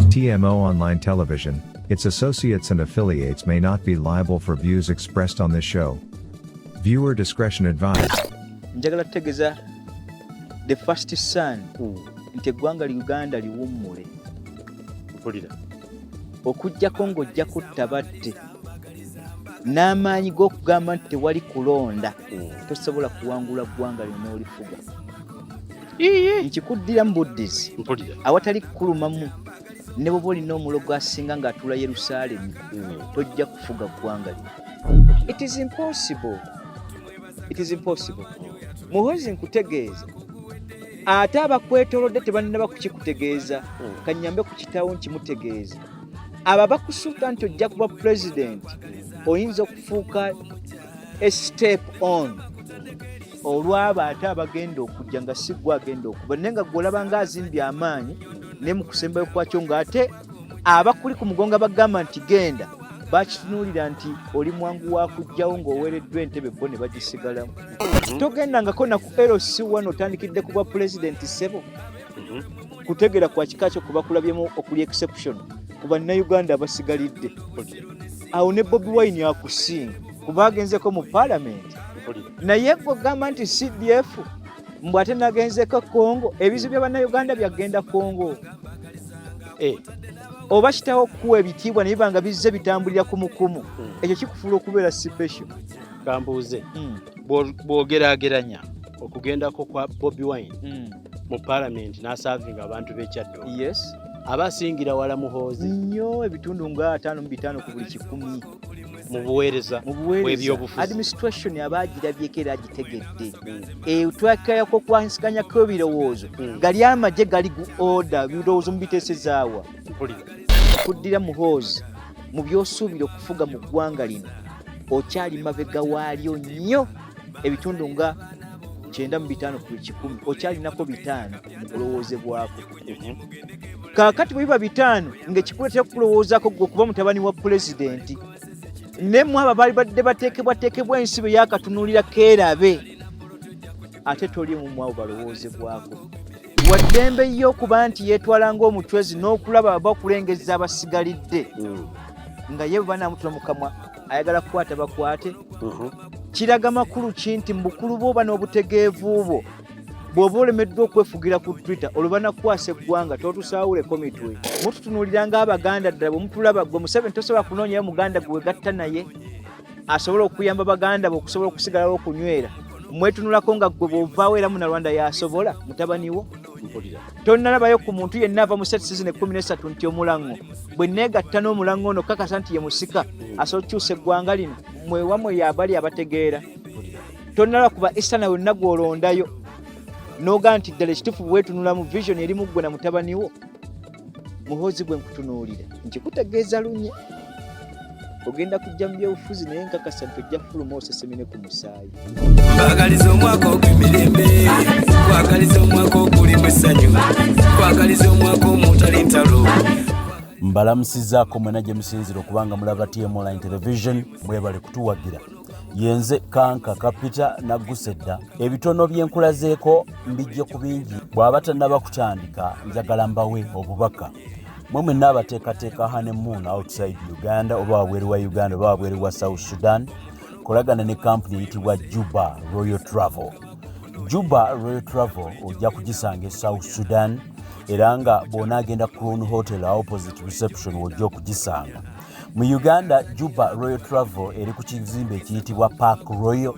TMO Online Television, its associates and affiliates may not be liable for views expressed on this show. Viewer discretion advised. Njagala kutegeeza the first son nti eggwanga Uganda liwummule. Mpulira. Okujjako ng'ojja kutta batte n'amaanyi g'okugamba nti tewali kulonda tosobola kuwangula ggwanga lyonna olifuga. Nkikuddira mu buddizi awatali kukulumamu ne bw'oba olina omulogo asinga ng'atuula Yerusaalemi tojja kufuga ggwanga lino. It is impossible. Muhoozi nkutegeeza ate abakwetoolodde tebannaba kukikutegeeza kannyambe ku kitaawo nkimutegeeza. Aba bakusuuta nti ojja kuba president oyinza okufuuka a step on olw'abo ate abagenda okujja nga si gwe agenda okuba naye nga gwe olaba ng'azimbye amaanyi ne mu kusembayo kwakyo ng'ate abakuli ku mugongo bagamba nti genda bakitunuulira nti oli mwangu wa kujjawo ng'oweereddwa entebe bo ne bagisigalamu. Togendangako na ku LC1 otandikidde kuba president ssebo kutegeera kwa kika kyo kuba kulabyemu okuli exception ku bannayuganda abasigalidde. Awo ne Bobi Wine akusinga kuba agenzeko mu parliament naye gwe ogamba nti CDF mbw ate nagenzeko Congo ebizibu by'abannayuganda byagenda Congo. Oba kitaawo okuwa ebitiibwa naye banga bizze bitambulira kumukumu ekyo kikufuula okubeera special. Kambuuze bw'ogeraageranya okugendako kwa Bobi Wine mu parliament n'asaavinga abantu b'ekyaddo abasingira wala Muhoozi nnyo ebitundu nga 5 ku buli 100 mu buweereza bw'ebyobufuzi. Administration abaagirabyeko era agitegedde twakayako kwansikanyako ebirowoozo gali amagye gali gu order birowoozo mubiteesezaawa. Kuddira Muhoozi mu by'osuubira okufuga mu ggwanga lino okyali mabega waalyo nnyo ebitundu nga 9 ku 10 okyalinako 5 mu kulowoozebwako. Kaakati bwe biba 5 ng'ekikuleetera kukulowoozaako gwe okuba mutabani wa pulezidenti ne mu abo baali badde bateekebwateekebwa ensibe y'akatunuulira keerabe ate toli mu abo balowoozebwako. Waddembe yo okuba nti yeetwala ng'omutwezi n'okulaba aba okulengeza abasigalidde nga ye bwe banaamutula mu kamwa ayagala kukwata bakwate. Kiraga makulu ki nti mu bukulu bwo oba n'obutegeevu bwo bw'oba olemeddwa okwefugira ku Twitter olwo nakukwasa eggwanga totusaawuleko mitwe. Mututunuulira ng'Abaganda ddala bwe mutulaba gwe Museveni tosobola kunoonyayo muganda gwe wegatta naye asobola okuyamba Baganda be okusobola okusigalawo okunywera. Mwetunulako nga gwe bw'ovaawo era Munnarwanda yasobola mutabani wo. Tonnalabayo ku muntu yenna ava mu season 13 nti Omulango bwe neegatta n'Omulango ono kakasa nti ye musika asobola okukyusa eggwanga lino mwewamwe yabali abategeera. Tonnalaba kuba Isana wonna gw'olondayo n'ogaa nti ddala ekituufu bwetunula mu vision eri mu ggwe na mutabani wo. Muhoozi bwe nkutunuulira nkikutegeeza lunye ogenda kujja mu byobufuzi naye nkakasa nti ojja kufuluma osesemene ku musaayi. Twagaliza omwaka ogw'emirembe, twagaliza omwaka ogulimu essanyu, twagaliza omwaka omutali ntalo. Mbalamusizaako mwena gye musinzira okubanga mulaba TM Online Television mwebale kutuwagira. Yenze Kanka Kapita Naggusedda ebitono byenkulazeeko mbijje ku bingi bw'aba tannaba kutandika njagala mbawe obubaka. Mwe mwenna abateekateeka honeymoon outside Uganda oba wabweru wa Uganda oba wabweru wa South Sudan kolagana ne kampuni eyitibwa Juba Royal Travel. Juba Royal Travel ojja kugisanga e South Sudan era nga bw'onaagenda Crown Hotel opposite reception ojja okugisanga. Mu Uganda Juba Royal Travel eri ku kizimbe ekiyitibwa Park Royal.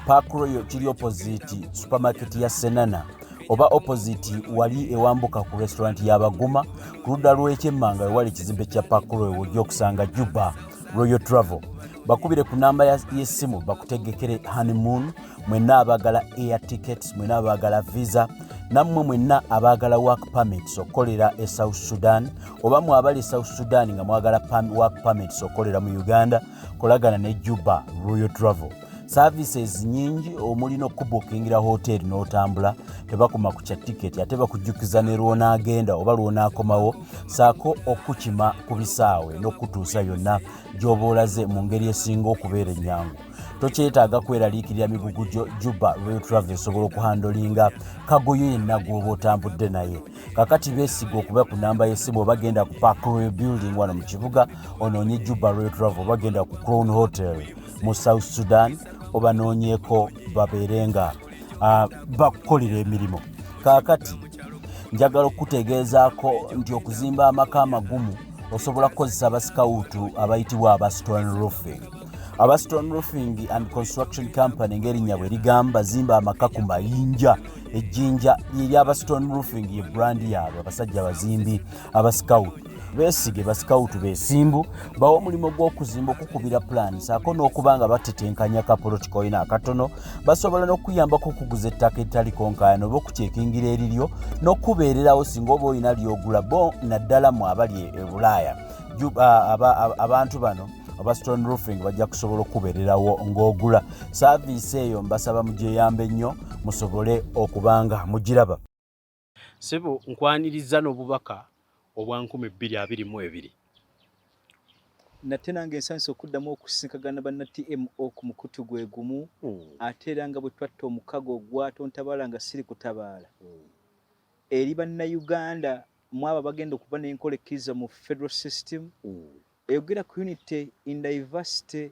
Park Royal kiri opposite supermarket ya Senana oba opposite wali ewambuka ku restaurant y'Abaguma ku ludda lw'ekyemmanga wali ekizimbe kya Park Royal ojja okusanga Juba Royal Travel. Bakubire ku namba y'essimu bakutegekere honeymoon, mwenna abaagala air tickets, mwenna abaagala visa, nammwe mwenna abaagala work permits okukolera e South Sudan oba mwabali South Sudan nga mwagala work permits okukolera mu Uganda kolagana ne Juba Royal Travel. Services nyingi omuli n'okubookingira hotel n'otambula tebakoma ku kya ticket ate bakujjukiza ne lw'onaagenda oba lw'onaakomawo Ssaako okukima ku bisaawe n'okutuusa yonna gy'oba olaze mu ngeri esinga okubeera ennyangu. tokyetaaga kweraliikirira migugu Juba Rail Travel esobola okuhandolinga kagoyo yenna gw'oba otambudde naye. Kakati beesiga okuba ku namba y'essimu obagenda ku Park Royal Building wano mu kibuga onoonye Juba Rail Travel obagenda ku Crown Hotel mu South Sudan obanoonyeeko babeerenga bakukolera emirimu. Kakati njagala okutegeezaako nti okuzimba amaka amagumu osobola kukozesa abasikawutu abayitibwa aba Stone Roofing. Aba Stone Roofing and Construction Company ng'erinnya bwe ligamba zimba amaka ku mayinja. Ejjinja ly'aba Stone Roofing ye brandi yaabwe abasajja bazimbi abasikawutu. Beesige basikawutu beesimbu bawa omulimu gw'okuzimba okukubira plan Ssaako n'okubanga batetenkanya kapoloti koyina akatono basobola n'okuyambako okuguza ettaka ettaliko nkaayana oba okucekingira eriryo n'okubeererawo singa oba olina ly'ogula bo naddala mu abali e Bulaaya. Abantu bano aba Stone Roofing bajja kusobola okubeererawo ng'ogula. Saaviisi eyo mbasaba mugyeyambe nnyo musobole okubanga mugiraba. Sebo nkwaniriza n'obubaka obwa 2022. Nate nange ensanso okuddamu okusinkagana banna TMO ku mukutu gwe gumu ate era nga bwe twatta omukago ogwatontabala nga siri kutabaala eri bannayuganda mu abo bagenda okuba n'enkola ekkiriza mu federal system eyogera ku unity in diversity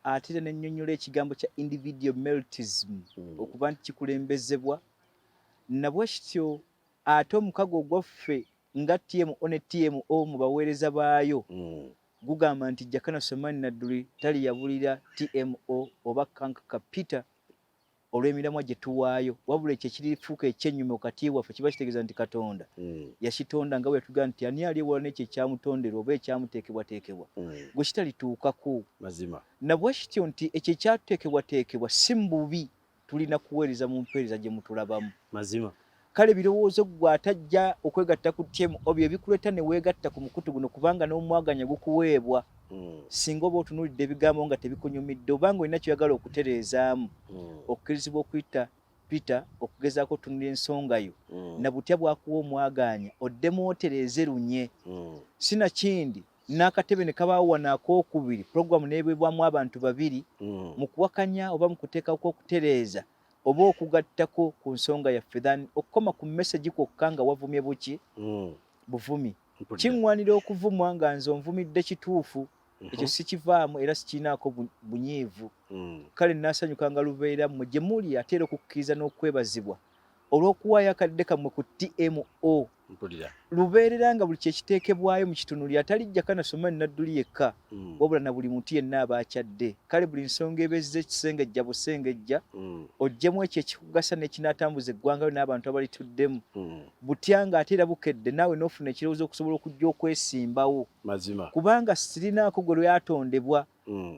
ate era n'ennyonnyola ekigambo kya individual meritism okuba nti kikulembezebwa nabwe kityo ate omukago ogwaffe nga TMO ne TMO mu baweereza baayo gugamba nti Jakana Nadduli tali yabulira TMO oba Kanka Kapita olw'emiramwa gye tuwaayo wabula ekyo ekirifuuka ekyennyuma wakati waffe kiba kitegeeza nti Katonda yakitonda nga bwe yatugamba nti ani ali ewala n'ekyo ekyamutonderwa oba ekyamuteekebwateekebwa gwe kitalituukako mazima nabwe kityo nti ekyo ekyateekebwateekebwa si mu bubi tulina kuweereza mu mpeereza gye mutulabamu mazima. Kale birowoozo gwatajja okwegatta ku TMO bye bikuleeta ne weegatta ku mukutu guno kubanga n'omwaganya gukuweebwa singa oba otunuulidde ebigambo nga tebikunyumidde obanga olina kyoyagala okutereezaamu okkirizibwa okuyita Peter okugezaako otunula ensonga yo na butya bwakuwa omwaganya oddemu otereeze lunye sinakindi n'akatebe ne kabaawo wano akookubiri puroguramu n'ebeebwamu abantu babiri mu kuwakanya oba mu kuteekako okutereeza oba okugattako ku nsonga yaffe than okukoma ku message kwokka nga wavumye buki buvumi kiŋŋwanira okuvumwa nga nze onvumidde kituufu ekyo sikivaamu era sikirinaako bunyiivu kale naasanyuka nga lubeera mmwe gye muli ate era okukkiriza n'okwebazibwa olw'okuwaayo akadde kammwe ku TMO lubeerera nga buli kyekiteekebwayo mu kitunuli atali Jakana Nadduli yekka wabula na buli muntu yenna aba akyadde. Kale buli nsonga ebezze ekisengejja busengejja oggyemu ekyo ekikugasa n'ekinaatambuza eggwanga n'abantu abalituddemu butya nga ate era bukedde naawe n'ofuna ekirowoozo okusobola okujja okwesimbawo kubanga sirinaako gwe lwatondebwa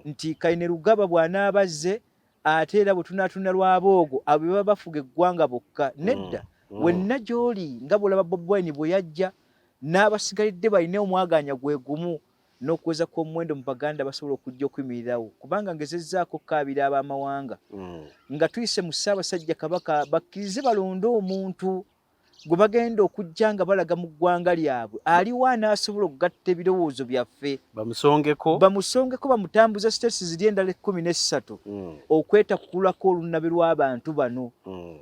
nti Kayine Rugaba bw'anaabazze ate era bwe tunaatunula lwaboogo abo baba bafuga eggwanga bokka nedda wenna gy'oli nga bw'olaba Bobi Wine bwe yajja n'abasigalidde balina omwaganya gwe gumu n'okuweza kw'omuwendo mu baganda basobola okujja okuyimirirawo kubanga ngezezzaako kaabira ab'amawanga nga tuyise mu Ssaabasajja Kabaka bakkirize balonde omuntu gwe bagenda okujja nga balaga mu ggwanga lyabwe aliwo anaasobola okugatta ebirowoozo byaffe bamusongeko bamutambuza sitesi ziri endala 13 okwetakulako olunabe lw'abantu bano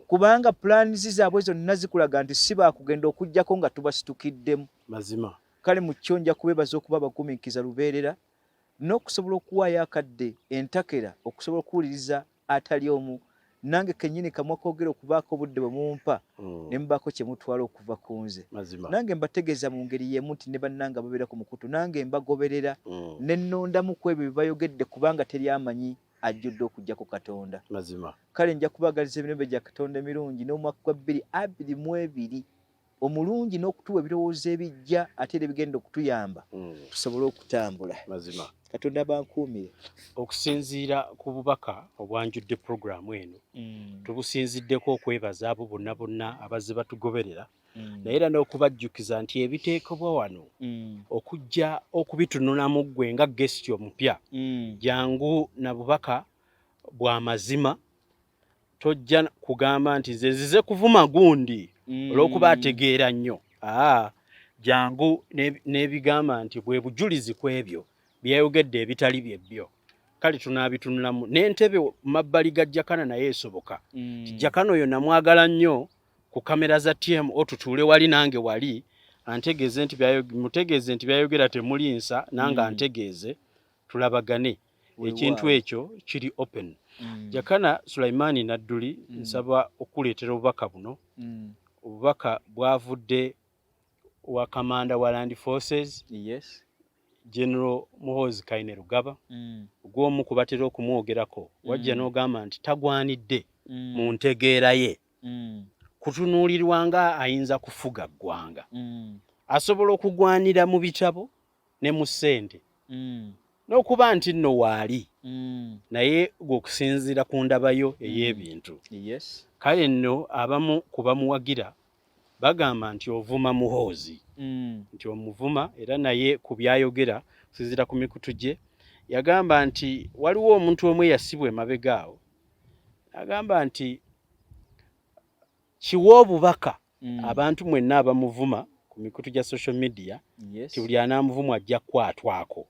kubanga pulaani zaabwe zonna zikulaga nti si baakugenda okujjako nga tubasitukiddemu mazima. Kale mu kyo nja kubeebaza okuba abagumiikiza lubeerera n'okusobola okuwaayo akadde entakera okusobola okuwuliriza atali omu nange kennyini kamwa koogera okubaako obudde bwe mumpa ne mubaako kye mutwala okuva ku nze nange mbategeeza mu ngeri y'emu nti ne bannanga babeera ku mukutu nange mbagoberera ne nnondamu ku ebyo bye bayogedde kubanga teri amanyi ajjudde okujjako Katonda kale nja kubaagaliza emirembe gya Katonda emirungi n'omwaka gwa 2022 omulungi n'okutuwa ebirowoozo ebijja ate era ebigenda okutuyamba tusobole okutambula Katonda bankuumire. Okusinziira ku bubaka obwanjudde puroguramu eno tubusinziddeko okwebaza abo bonna bonna abazze batugoberera naye era n'okubajjukiza nti ebiteekebwa wano okujja okubitunulamu ggwe nga gesiti omupya jangu na bubaka bwa mazima tojja kugamba nti nze nzize kuvuma gundi olw'okuba ategeera nnyo jangu n'ebigamba nti bwe bujulizi ku ebyo byayogedde ebitali byebyo kale tunaabitunulamu n'entebe mabbali ga Jakana naye esoboka. Jakana oyo namwagala nnyo ku kamera za TMO tutuule wali nange wali antegeeze nti mutegeeze nti byayogera temulinsa nange antegeeze tulabagane ekintu ekyo kiri open. Jakana Sulaimani Nadduli nsaba okuleetera obubaka buno. Obubaka bwavudde wa Commander wa Land Forces General Muhoozi Kainerugaba gw'omu ku batera okumwogerako wajja n'ogamba nti tagwanidde mu ntegeera ye kutunuulirwa nga ayinza kufuga ggwanga. Asobola okugwanira mu bitabo ne mu ssente n'okuba nti nno waali naye gw'okusinziira ku ndabayo ey'ebintu. Kale nno abamu ku bamuwagira bagamba nti ovuma Muhoozi nti omuvuma era naye ku byayogera kusinziira ku mikutu gye yagamba nti waliwo omuntu omu eyasibwa emabega awo agamba nti kiwa obubaka abantu mwenna abamuvuma ku mikutu gya social media ti buli anaamuvuma ajja kukwatwako.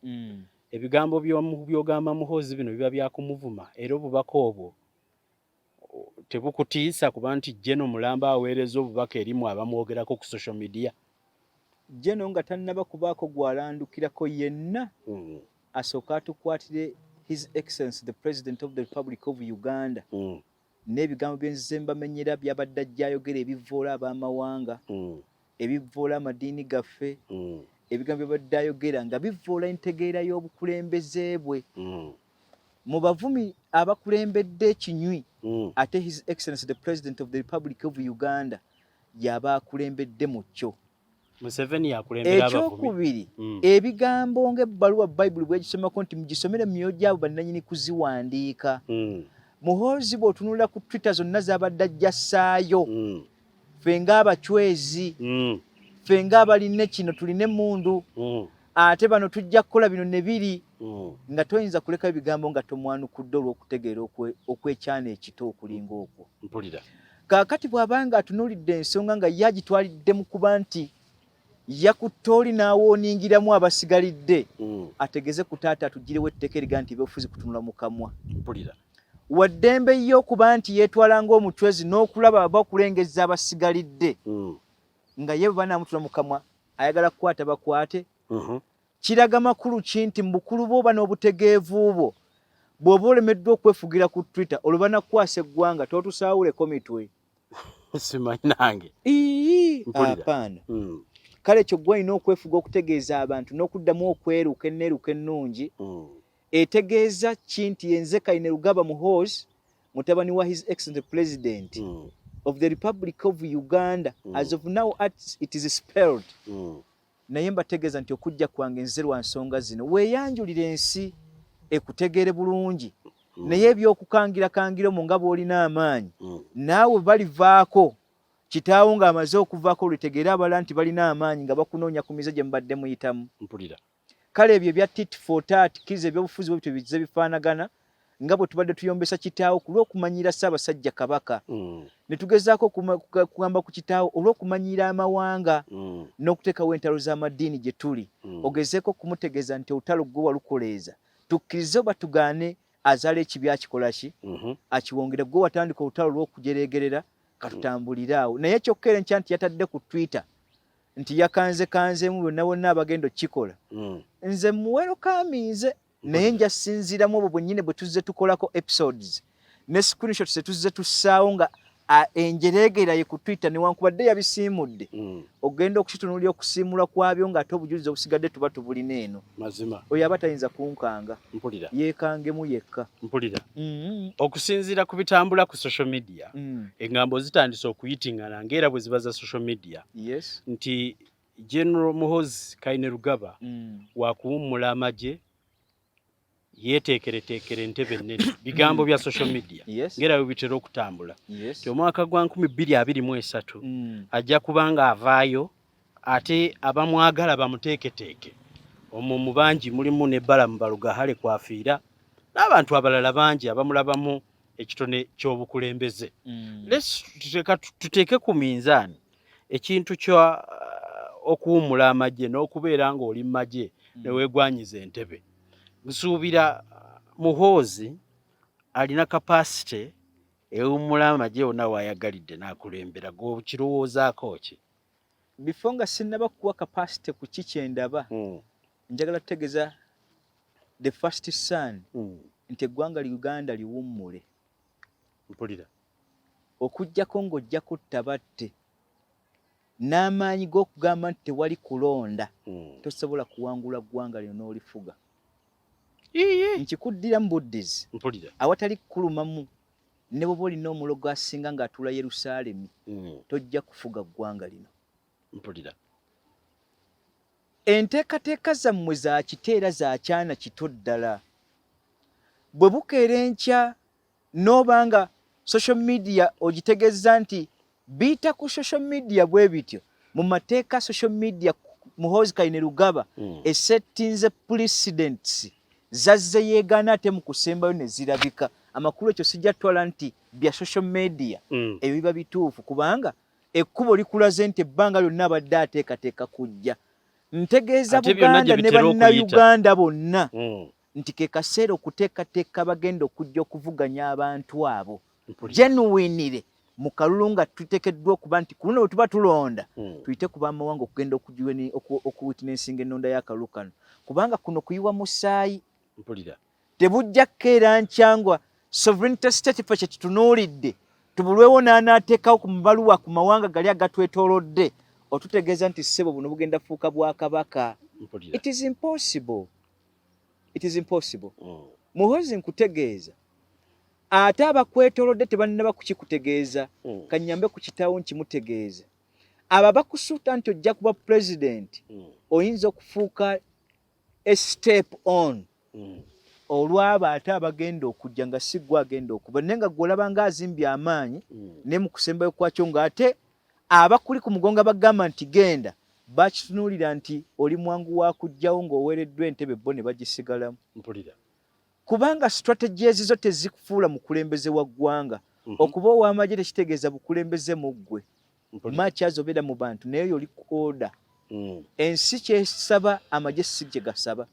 Ebigambo by'ogamba Muhoozi bino biba byakumuvuma era obubaka obwo tebukutiisa kuba nti Jeno Mulamba aweereza obubaka erimu abamwogerako ku social media. Jeno nga tannaba kubaako gwalandukirako yenna asooka atukwatire His Excellency the President of the Republic of Uganda n'ebigambo byenzize mbamenyera byabadde ajjayogera ebivvoola ab'amawanga ebivvoola amadiini gaffe ebigambo byabadde ayogera nga bivvoola entegeera y'obukulembeze bwe. Mu bavumi abakulembedde ekinywi ate His Excellency the President of the Republic of Uganda yaba akulembedde mu kyo. Museveni yakulembera abavumi. Ekyokubiri ebigambo ng'ebbaluwa Bayibuli bwegisomako nti mugisomere mu myoyo gy'abo bannannyini kuziwandiika. Muhoozi bw'otunulira ku Twitter zonna z'abadde ajjassaayo ffe ng'abachwezi ffe ng'abalina kino tulina emmundu ate bano tujja kukola bino ne biri nga toyinza kuleka ebigambo nga tomwanukudde olw'okutegeera okwekyana ekito okulinga okwo. Mpulira. Kaakati bw'abanga atunuulidde ensonga nga ye agitwalidde mu kuba nti yakutte oli n'awooningiramu abasigalidde ategeze ku taata atugirewo etteeka eriga nti ebyobufuzi kutunula mu kamwa. Mpulira. Waddembe ye okuba nti yeetwala ng'omutwezi n'okulaba abakulengeza abasigalidde nga ye bwe banaamutula mu kamwa ayagala kukwata bakwate. Kiraga makulu ki nti mu bukulu bwo oba n'obutegeevu bwo bw'oba olemeddwa okwefugira ku Twitter olwo banakukwasa eggwanga totusaawuleko mitwe. Simanyi nange. Apaana. Kale ekyo gwe olina okwefuga okutegeeza abantu n'okuddamu okweruka enneeruka ennungi etegeeza ki nti yenze Kainerugaba Muhoozi mutabani wa His Excellency President of the Republic of Uganda as of now as it is spelled. Naye mbategeeza nti okujja kwange nze lwa nsonga zino weeyanjulira ensi ekutegeere bulungi naye ebyokukangira mu nga bw'olina amaanyi naawe balivaako kitaawo ng'amaze okuvaako olitegeera abalala nti balina amaanyi nga bakunoonya ku mize gye mubadde muyitamu. Mpulira. Kale ebyo ebya tit for tat kkiriza ebyobufuzi bwe bize bifaanagana nga bwe tubadde tuyombesa kitaawo ku lw'okumanyira Ssaabasajja Kabaka ne tugezaako kugamba ku kitaawo olw'okumanyira amawanga n'okuteekawo entalo z'amaddiini gye tuli ogezeeko kumutegeeza nti olutalo gwe walukoleeza tukkirize oba tugaane azaala ekibi akikola ki akiwongera gwe watandika olutalo lw'okujereegerera katutambulire awo naye kyokka era enkya nti yatadde ku Twitter nti yakanzekanzeemu bonna bonna abagenda okukikola nze muwero kaminze naye nja sinziiramu obwo bwennyini bwe tuzze tukolako episodes ne screenshots tuzze tussaawo nga enjereegera ye ku Twitter newankubadde yabisiimudde ogenda okukitunuulira okusiimula kwabyo ng'ate obujulizi obusigadde tuba tubulina eno. Mazima. Oyo aba tayinza kunkanga. Mpulira. Yeekangemu yekka. Mpulira. Okusinziira ku bitambula ku social media engambo zitandise okuyitingana ng'era bwe ziba za social media nti General Muhoozi Kainerugaba wakuwummula amagye yeteekereteekere entebe ennene bigambo bya social media ng'era bwe bitera okutambula ti omwaka gwa 2023 ajja kubanga avaayo ate abamwagala bamuteeketeeke omwo mu bangi mulimu ne Bbala mu Balugahale kwafiira n'abantu abalala bangi abamulabamu ekitone ky'obukulembeze. Tuteeke ku minzaani ekintu kya okuwummula amagye n'okubeera ng'oli mu magye ne weegwanyiza entebe. Nsuubira Muhoozi alina capacity ewummula amagye yonna waayagalidde n'akulembera gw'okirowoozaako ki? Before nga sinnaba kuwa capacity ku ki ndaba njagala kutegeeza the first son nti eggwanga Uganda liwummule. Mpulira. Okuggyako ng'ojja kutta batte n'amaanyi g'okugamba nti tewali kulonda tosobola kuwangula ggwanga lino n'olifuga. Nkikuddira mu buddizi awatali kukulumamu ne bw'oba olina omulogo asinga ng'atuula Yerusaalemi tojja kufuga ggwanga lino. Mpulira. Enteekateeka zammwe za kiteera za kyana kito ddala. Bwe bukeera enkya n'obanga social media ogitegeeza nti biyita ku social media bwe bityo mu mateeka social media Muhoozi Kainerugaba esettinze precedents zazze yeegaana ate mu kusembayo ne zirabika. Amakulu ekyo sijja twala nti bya social media ebyo biba bituufu kubanga ekkubo likulaze nti ebbanga lyonna abadde ateekateeka kujja. Ntegeeza Buganda ne bannayuganda bonna nti ke kaseera okuteekateeka bagenda okujja okuvuganya abantu abo genuinely mu kalulu nga tuteekeddwa okuba nti ku luno bwe tuba tulonda tuyite ku baamawanga okugenda okuwitnessinga ennonda y'akalulu kano kubanga kuno kuyiwa musaayi. Tebujja kukeera nkyangwa sovereignty state ffe kye kitunuulidde tubulwewo n'anaateekawo ku mabaluwa ku mawanga gali agatwetoolodde otutegeeza nti ssebo buno bugenda fuuka bwakabaka. It is impossible. It is impossible. Muhoozi nkutegeeza ate abakwetoolodde tebannaba kukikutegeeza kannyambe ku kitaawo nkimutegeeza. Abo bakusuuta nti ojja kuba president oyinza okufuuka a step on olw'abo ate abagenda okujja nga si gwe agenda okuba naye nga gw'olaba ng'azimbye amaanyi ne mu kusembayo kwakyo ng'ate abakuli ku mugongo bagamba nti genda bakitunuulira nti oli mwangu wa kujjawo ng'oweereddwa entebe bo ne bagisigalamu. Kubanga strategies zo tezikufuula mukulembeze wa ggwanga. Okuba ow'amagye tekitegeeza bukulembeze mu ggwe. Maachi azobeera mu bantu naye oyo oli ku order. Ensi kyesaba amagye si gye gasaba.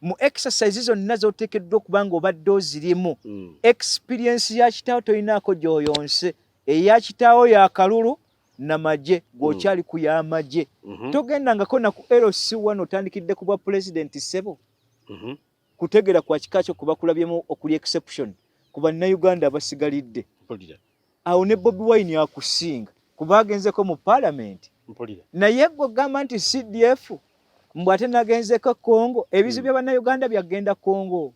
Mu exercise zonna z'oteekeddwa okuba ng'obadde ozirimu experience ya kitaawo tolinaako gy'oyonse. Eya kitaawo ya kalulu namagye gw'okyali ku y'amagye. Togendangako na ku LC1 otandikidde ku bwa president ssebo. Kutegeera kwa kika kyo kuba kulabyemu okuli exception ku bannayuganda abasigalidde. Awo ne Bobi Wine akusinga kuba agenzeko mu parliament. Naye gwe ogamba nti CDF mbw ate nagenzeko Congo ebizibu by'abannayuganda byagenda Congo.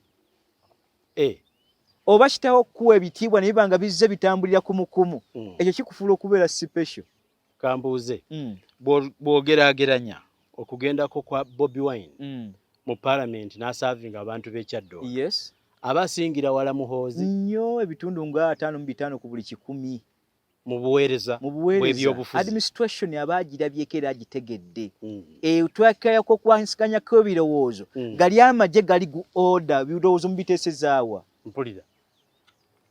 Oba kitaawo okuwa ebitiibwa ne bibanga bizze bitambulira kumukumu ekyo kikufuula okubeera special. Kambuuze bw'ogeraageranya okugendako kwa Bobi Wine mu parliament n'asaavinga abantu b'ekyaddola. Yes. Abasingira wala Muhoozi nnyo ebitundu nga 5 ku buli 100 mu buweereza bw'ebyobufuzi. Administration abaagirabyeko era agitegedde. Twakayako kwansikanyako ebirowoozo gali amagye gali gu order birowoozo mubiteesezaawa. Mpulira.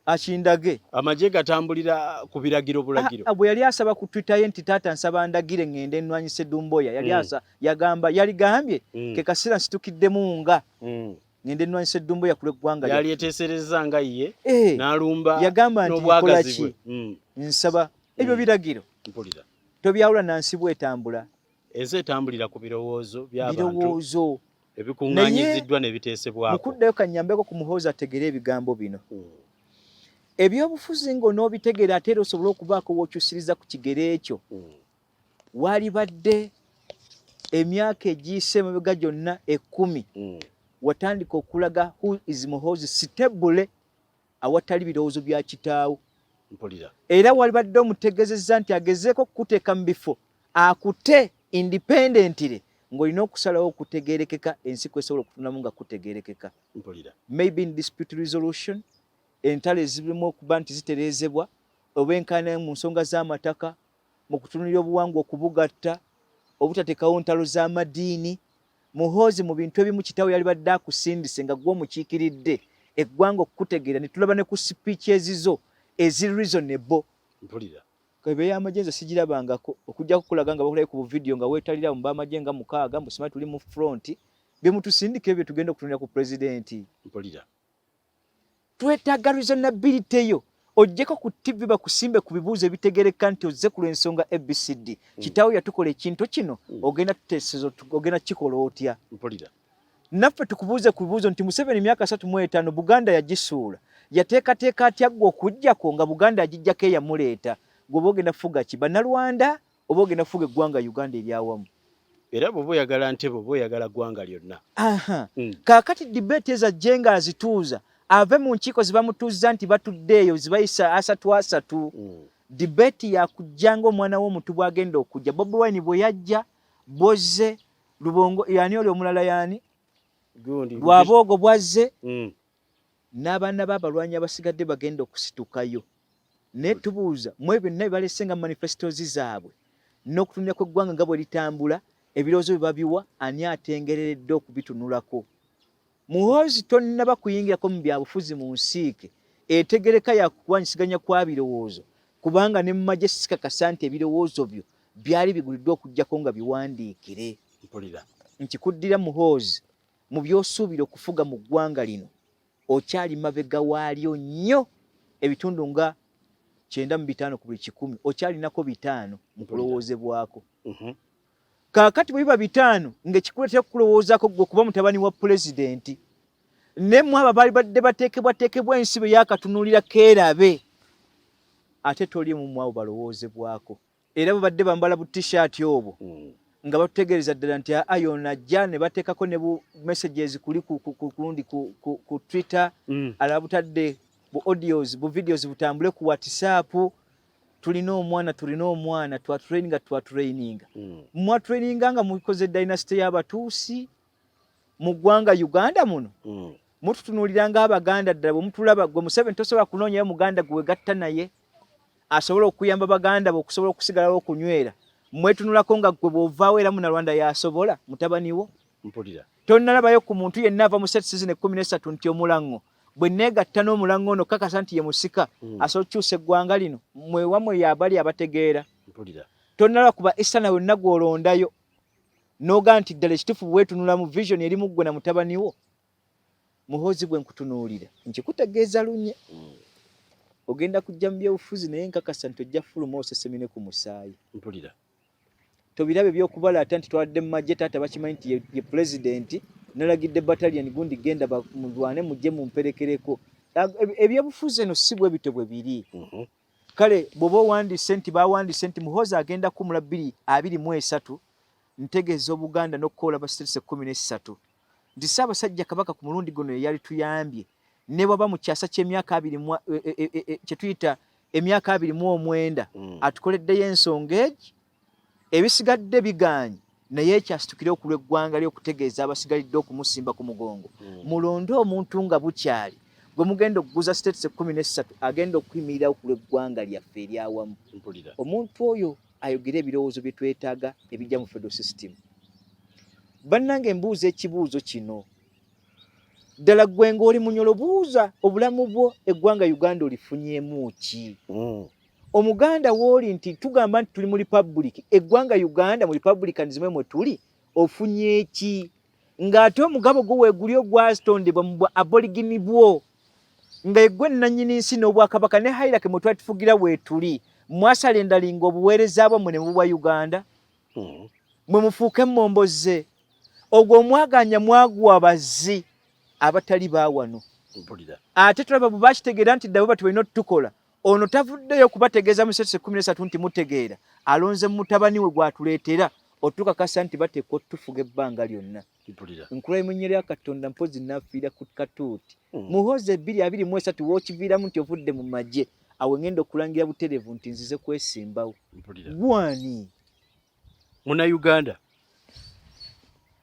Akindage amagye gatambulira ku biragiro bulagiro. Bwe yali asaba ku Twitter ye nti taata nsaba ndagire ngende nnwanyise Dumboya yali gambye ke kaseera nsitukiddemu nga ngende nnwanyise Dumboya ku lw'eggwanga yali eteesereza nga ye n'alumba yagamba nti nkola ki nsaba ebyo biragiro. Mpulira. Tobyawula nansi bwetambula. Ensi etambulira ku birowoozo by'abantu ebikuŋŋaanyiziddwa ne biteesebwako. Mukuddeyo kannyambeko ku Muhoozi ategere ebigambo bino. Ebyobufuzi ng'onoobitegeera ate era osobola okubaako w'okyusiriza ku kigero ekyo. Walibadde emyaka egiyise emabega gyonna 10 watandika okulaga who is Muhoozi stable awatali birowoozo bya kitaawo. Era walibadde omutegezezza nti agezeeko okukuteeka mu bifo akute independently ng'olina okusalawo okutegeerekeka ensi kwesobola okutunamu nga kutegeerekeka. Maybe in dispute resolution entalo ezirimu okuba nti zitereezebwa oba enkaayana mu nsonga z'amataka mu kutunulira obuwangwa okubugatta obutateekawo ntalo z'amadiini. Muhoozi mu bintu ebimu kitaawo yalibadde akusindise nga gwe omukiikiridde eggwanga okukutegeera ne tulaba ne ku speeches zo eziri reasonable. Kabe y'amagye sigirabangako okujja kukulaga nga bakulayo ku video nga weetalira mu b'amagye nga 6 mbusima tuli mu front bye mutusindika ebyo tugenda okutunira ku president. twetaaga reasonability yo. Ojjeko ku TV bakusimbe ku bibuuzo ebitegereka nti ozze ku lw'ensonga ABCD. Kitaawo yatukola ekintu kino, ogenda tuteesezo, ogenda kikola otya? Mpulira. Naffe tukubuuze ku bibuuzo nti Museveni myaka 35 Buganda yagisuula. Yateekateeka atya ggwe okujjako nga Buganda agijjako eyamuleeta. Gwe ogenda kufuga ki? Bannalwanda oba ogenda kufuga eggwanga Uganda eryawamu? Era bw'oba oyagala ntebe oba oyagala ggwanga lyonna. Kaakati debate ezajje nga azituuza. Ave mu nkiiko zibamutuuza nti batudde eyo zibayisa 3-3. Debate yakujjanga omwana w'omuntu bw'agenda okujja. Bobi Wine bwe yajja, Bozze, Lubongo, yani oli omulala yani? Lwaboogo bwazze. N'abaana b'abalwanyi abasigadde bagenda okusitukayo. Naye tubuuza, mwe byonna balese nga manifestos zaabwe. N'okutumya kw'eggwanga nga bwe litambula, ebirowoozo bye babiwa, ani atengereredde okubitunulako? Muhoozi tonnaba kuyingirako mu byabufuzi mu nsiike etegereka yakuwanyisiganya kwa birowoozo, kubanga ne mu magye sikakasa nti ebirowoozo byo byali biguliddwa okujjako nga biwandiikire. Nkikuddira Muhoozi, mu by'osuubira okufuga mu ggwanga lino okyali mabega waalyo nnyo. Ebitundu nga 9 ku buli 100 okyalinako 5 mu kulowoozebwako. Kaakati bwe biba 5 ng'ekikuleetera okukulowoozaako gwe kuba mutabani wa pulezidenti. Ne mu abo baali badde bateekebwa ensibe y'akatunuulira keerabe, ate toli mu abo balowoozebwako. Era bwe badde bambala bu t-shirt obwo nga batutegereza ddala nti ayona ajja ne bateekako ne bu messages kuli ku Twitter, alaba butadde bu audios bu videos butambule ku WhatsApp. Tulina omwana twatraininga. Mwatraininga nga mukoze dynasty y'Abatuusi mu ggwanga Uganda muno. Mututunuuliranga Abaganda ddala bwe mutulaba gwe Museveni tosobola kunoonyayo Muganda gwe gatta naye asobola okuyamba Baganda be okusobola okusigalawo okunywera. Mwetunulako nga gwe bw'ovaawo era Munnalwanda yasobola mutabani wo. Tonnalabayo ku muntu yenna ava mu set season 13 nti Omulango bwe neegatta n'Omulango ono kakasa nti ye musika asobola okukyusa eggwanga lino. Mwewamwe yabali abategeera. Tonnalaba kuba Esana wonna gw'olondayo n'ogaa nti ddala ekituufu bwetunula mu vision eri mu ggwe na mutabani wo. Muhoozi bwe nkutunuulira nkikutegeeza lunye. Ogenda kujja mu byobufuzi naye nkakasa nti ojja fuluma osesemine ku musaayi. Tobirabe by'okubala ate nti twadde mu magye taata bakimanyi nti ye pulezidenti nalagidde battalion gundi genda mulwane mujje mumperekereko. Ebyobufuzi eno si bwe bito bwe biri. Kale bw'oba owandiise nti bawandiise nti Muhoozi agenda kumula 2023 ntegeeza Obuganda n'okukoola ba state 13 nti Ssaabasajja Kabaka ku mulundi guno yali tuyambye ne bwaba mu kyasa ky'emyaka 20 kye tuyita emyaka 29 atukoleddeyo ensonga egi ebisigadde biganye naye ekyasitukire okulwa eggwanga ly'okutegeeza abasigalidde okumusimba ku mugongo. Mulonde omuntu nga bukyali gwe mugenda okuguza states 13 agenda okuyimirirawo kulwa eggwanga lyaffe eryawamu. Omuntu oyo ayogera ebirowoozo bye twetaaga ebijja mu federal system. Bannange mbuuza ekibuuzo kino. Ddala gwe ng'oli Munyolo buuza obulamu bwo eggwanga Uganda olifunyemu ki? Omuganda w'oli nti tugamba nti tuli mu republic, eggwanga Uganda mu republicanism mwe tuli ofunye ki? Ng'ate omugabo gwo weeguli ogwatondebwa mu aborigini bwo nga eggwe nannyini nsi n'Obwakabaka ne Hairake mwe twatufugira weetuli mwasala endalinga obuweereza bwammwe ne mubwa Uganda mwe mufuuke mmomboze. Ogwo omwaganya mwagwa abazzi abatali baawano. Ate tulaba bwe bakitegeera nti ddabo batulina otukola ono tavuddeyo kubategeeza mu sese 13 nti mutegeera alonze mutabani we gwatuleetera otukakasa nti bateekwa otufuga ebbanga lyonna. Nkula emunyere ya Katonda mpozi nafiira ku katuuti. Muhoozi 2023 w'okiviiramu nti ovudde mu magye awo ngenda okulangira butereevu nti nzize kwesimbawo. Gwani Munnayuganda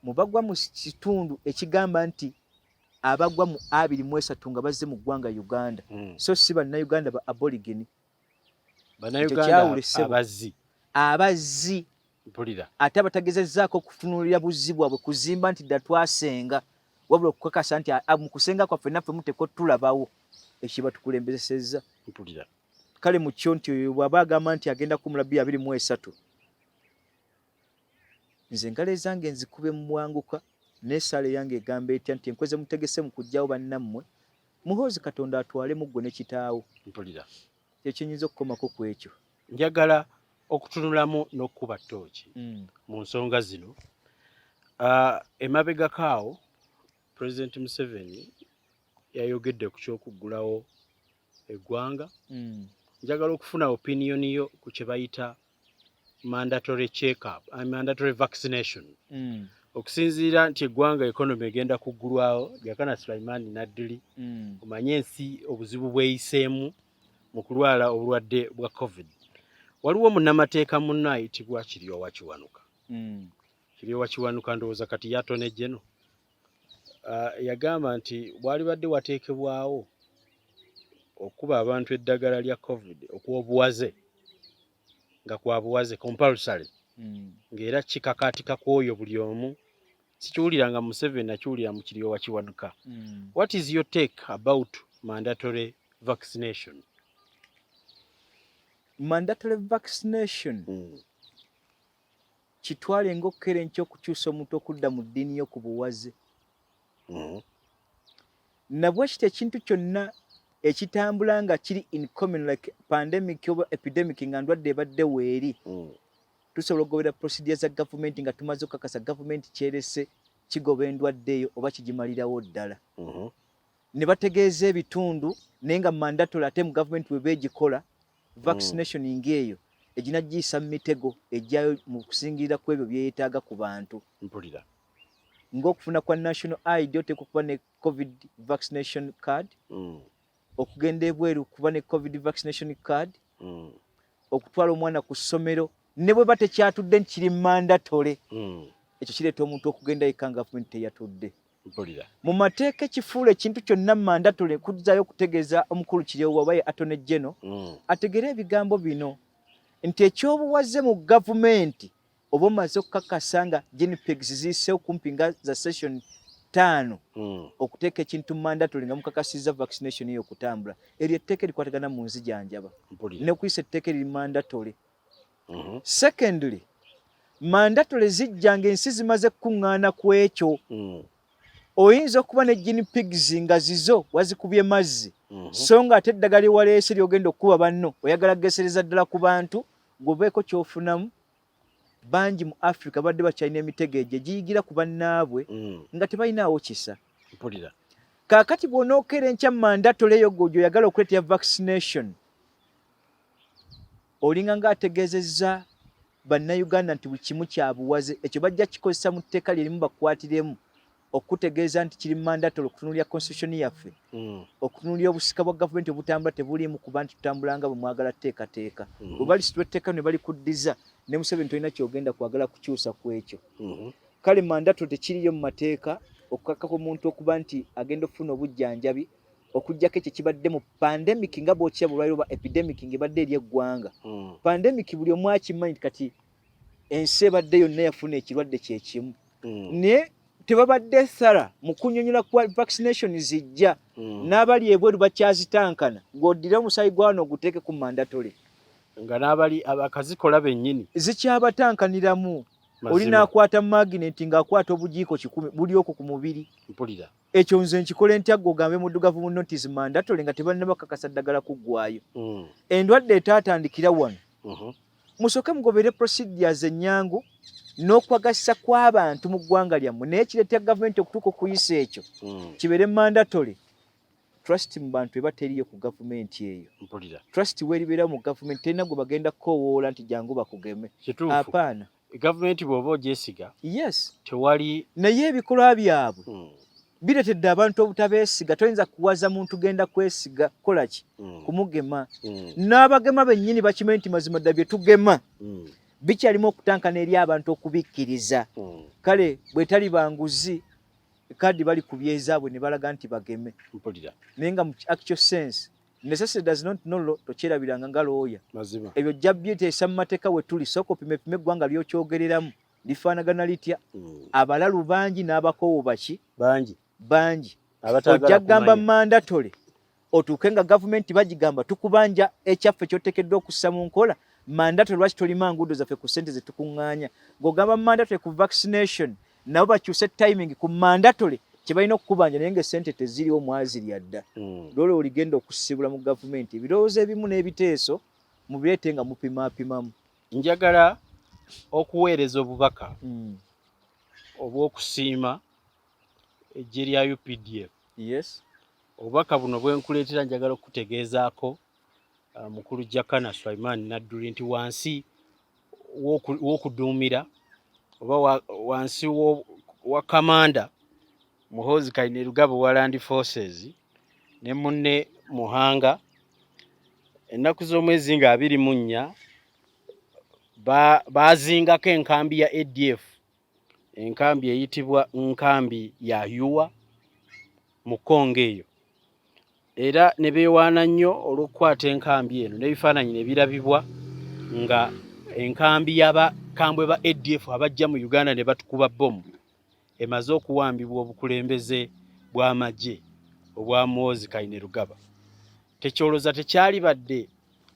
mubagwa mu kitundu ekigamba nti abagwa mu 23 nga bazze mu ggwanga Uganda. So si bannayuganda ba aborigini. Bannayuganda abazzi ate abatagezezzaako okutunuulira buzzi bwabwe kuzimba nti dda twasenga wabula okukakasa nti mu kusenga kwaffe naffe muteekwa tulabawo ekiba tukulembesezza. Kale mu kyo nti oyo bw'aba agamba nti agenda kumula 2023 nze engalo ezange nzikube mu bwanguka n'essaala yange egamba etya nti enkweze mutegese mu kujjawo bannammwe Muhoozi Katonda atwale muggo ne kitaawo. Mpulira. Kyekinyinza okukomako ku ekyo. Njagala okutunulamu n'okkuba ttooki mu nsonga zino. Emabegakaawo President Museveni yayogedde ku ky'okuggulawo eggwanga. Njagala okufuna opinion yo ku kye bayita mandatory check-up, mandatory vaccination. Okusinziira nti eggwanga economy egenda kuggulwawo, Jakana Dismisses omanye ensi obuzibu bweyiseemu mu kulwala obulwadde bwa COVID. Waliwo munnamateeka munno ayitibwa Kiryowa Kiwanuka. Kiryowa Kiwanuka ndowooza kati yatone jeno. Yagamba nti bwali badde wateekebwawo okuba abantu eddagala lya COVID okuwa obuwaze nga kwa buwaze compulsory ng'era kikakaatika kwoyo buli omu sikiwuliranga Museveni nakiwulira mu Kiryowa Kiwanuka. What is your take about mandatory vaccination? Mandatory vaccination kitwale ng'okkere nk'okukyusa omuntu okudda mu ddiini yo ku buwaze. Nabwe kiti ekintu kyonna ekitambula nga kiri in common like pandemic oba epidemic nga ndwadde ebadde weeri. Tusobola okugoberera procedure za gavumenti nga tumaze okukakasa gavumenti kyerese kigoba endwadde eyo oba kigimalirawo ddala. Ne bategeeza ebitundu naye nga mandatory ate mu gavumenti we beegikola vaccination ng'eyo eginagiyisa mu mitego ejjayo mu kusingirira ku ebyo byeyetaaga ku bantu. Mpulira. Ng'okufuna kwa national ID oteekwa okuba ne COVID vaccination card. Okugenda ebweru kuba ne COVID vaccination card. Okutwala omwana ku ssomero ne bwe batekyatudde nti kiri mandatory. Ekyo kireeta omuntu okugenda yekka nga gavumenti teyatudde. Mu mateeka ekifuula ekintu kyonna mandatory kuzzayo okutegeeza omukulu Kiryowa oba ye Attorney General ategere ebigambo bino nti ekyobuwaze mu gavumenti oba omaze okukakasa nga GNPEGs ziiseewo kumpi nga za session 5 okuteeka ekintu mandatory nga mukakasizza vaccination eyo okutambula. Eryo etteeka erikwatagana mu nzijanjaba ne kuyisa etteeka eriri mandatory. Secondly, mandatory zijjanga ensi zimaze kukuŋŋaana ku ekyo. Oyinza okuba ne GNPEGs nga zizo wazikubye mazzi so nga ate eddagala lyewaleese lyogenda okukuba banno oyagala kugesereza ddala ku bantu gobeeko kyofunamu. Bangi mu Africa badde bakyalina emitego egyo giyigira ku bannaabwe nga tebalinaawo kisa. Kaakati bw'onookera enkya mandatory eyo gwe oyagala okuleetera vaccination olinga ng'ategeezezza bannayuganda nti buli kimu kya buwaze. Ekyo bajja kikozesa mu tteeka lyerimu bakwatiremu okutegeeza nti kiri mandatory okutunuulira constitution yaffe okutunuulira obusika bwa gavumenti obutambula tebuliimu kuba nti tutambulanga bwe mwagala tteekateeka. Bwe balisitula etteeka ne balikuddiza ne Museveni tolina kyogenda kwagala kukyusa ku ekyo. Kale mandatory tekiriyo mu mateeka okukakkako omuntu okuba nti agenda okufuna obujjanjabi okuggyako ekyo kibadde mu pandemic nga bw'okira bulwaire oba epidemic ng'ebadde eri eggwanga. Pandemic buli omu akimanyi kati ensi ebadde yonna yafuna ekirwadde kyekimu. Naye tebabadde sala mu kunnyonnyola kwa vaccination zijja n'abali ebweru bakyazitankana ng'oddira omusaayi gwano oguteeke ku mandatory. Nga n'abali abakazikola bennyini zikyabatankaniramu. Oli n'akwata magnet ng'akwata obujiiko 10 buli okwo ku mubiri. Mpulira. Ekyo nze nkikola ntya ogambe muddugavu mu notice mandatory nga tebalina bakakasa ddagala kuggwayo. Endwadde etaatandikira wano. Musooke mugobere procedures ennyangu n'okwagasa kw'abantu mu ggwanga lyammwe naye kireetera gavumenti okutuuka okuyisa ekyo kibeere mandatory. Trust mu bantu eba teriyo ku gavumenti eyo. Trust weribeera mu gavumenti terina gwe bagenda kukoowoola nti jangu bakugeme. Apaana. Gavumenti bw'oba ogyesiga. Yes. Tewali. Naye ebikolwa byabwe bireetedde abantu obutabeesiga. Toyinza kuwaza muntu genda kwesiga kukola ki kumugema. N'abagema bennyini bakimanyi nti mazima ddala bye tugema bikyalimu okutankana eri abantu okubikkiriza. Kale bwe tali banguzi kadi bali ku byezaabwe ne balaga nti bageme. Naye nga mu actual sense necessity does not know law tokyerabiranga nga looya. Ebyo jja byiteesa mu mateeka we tuli sooka opime eggwanga ly'okyogereramu lifaanagana litya. Abalalu bangi n'abakoowu baki bangi. Ojja kugamba mandatory otuuke nga gavumenti bagigamba tukubanja ekyaffe kyoteekeddwa okussa mu nkola. Mandatory lwaki tolima nguudo zaffe ku ssente ze tukuŋŋaanya. Ng'ogamba mandatory ku vaccination nabo bakyuse timing ku mandatory kye balina okukubanja naye ng'essente teziriwo mwazirya dda lolo oligenda okusibula mu gavumenti ebirowoozo ebimu n'ebiteeso mubireete nga mupimaapimamu. Njagala okuweereza obubaka obw'okusiima eggye lya UPDF. Yes. Obubaka buno bwe nkuleetera njagala okutegeezaako mukulu Jakana Dismisses nti wansi w'okuduumira oba wansi wa kamanda Muhoozi Kainerugaba wa Land Forces ne munne Muhanga ennaku z'omwezi nga 24 baazingako enkambi ya ADF, enkambi eyitibwa nkambi ya Yuwa mu Kongo eyo, era ne beewaana nnyo olw'okukwata enkambi eno n'ebifaananyi ne birabibwa nga enkambi y'abakambwe ba ADF abajja mu Uganda ne batukuba bbomu emaze okuwambibwa obukulembeze bw'amagye obwa Muhoozi Kainerugaba. Tekyoloza tekyali badde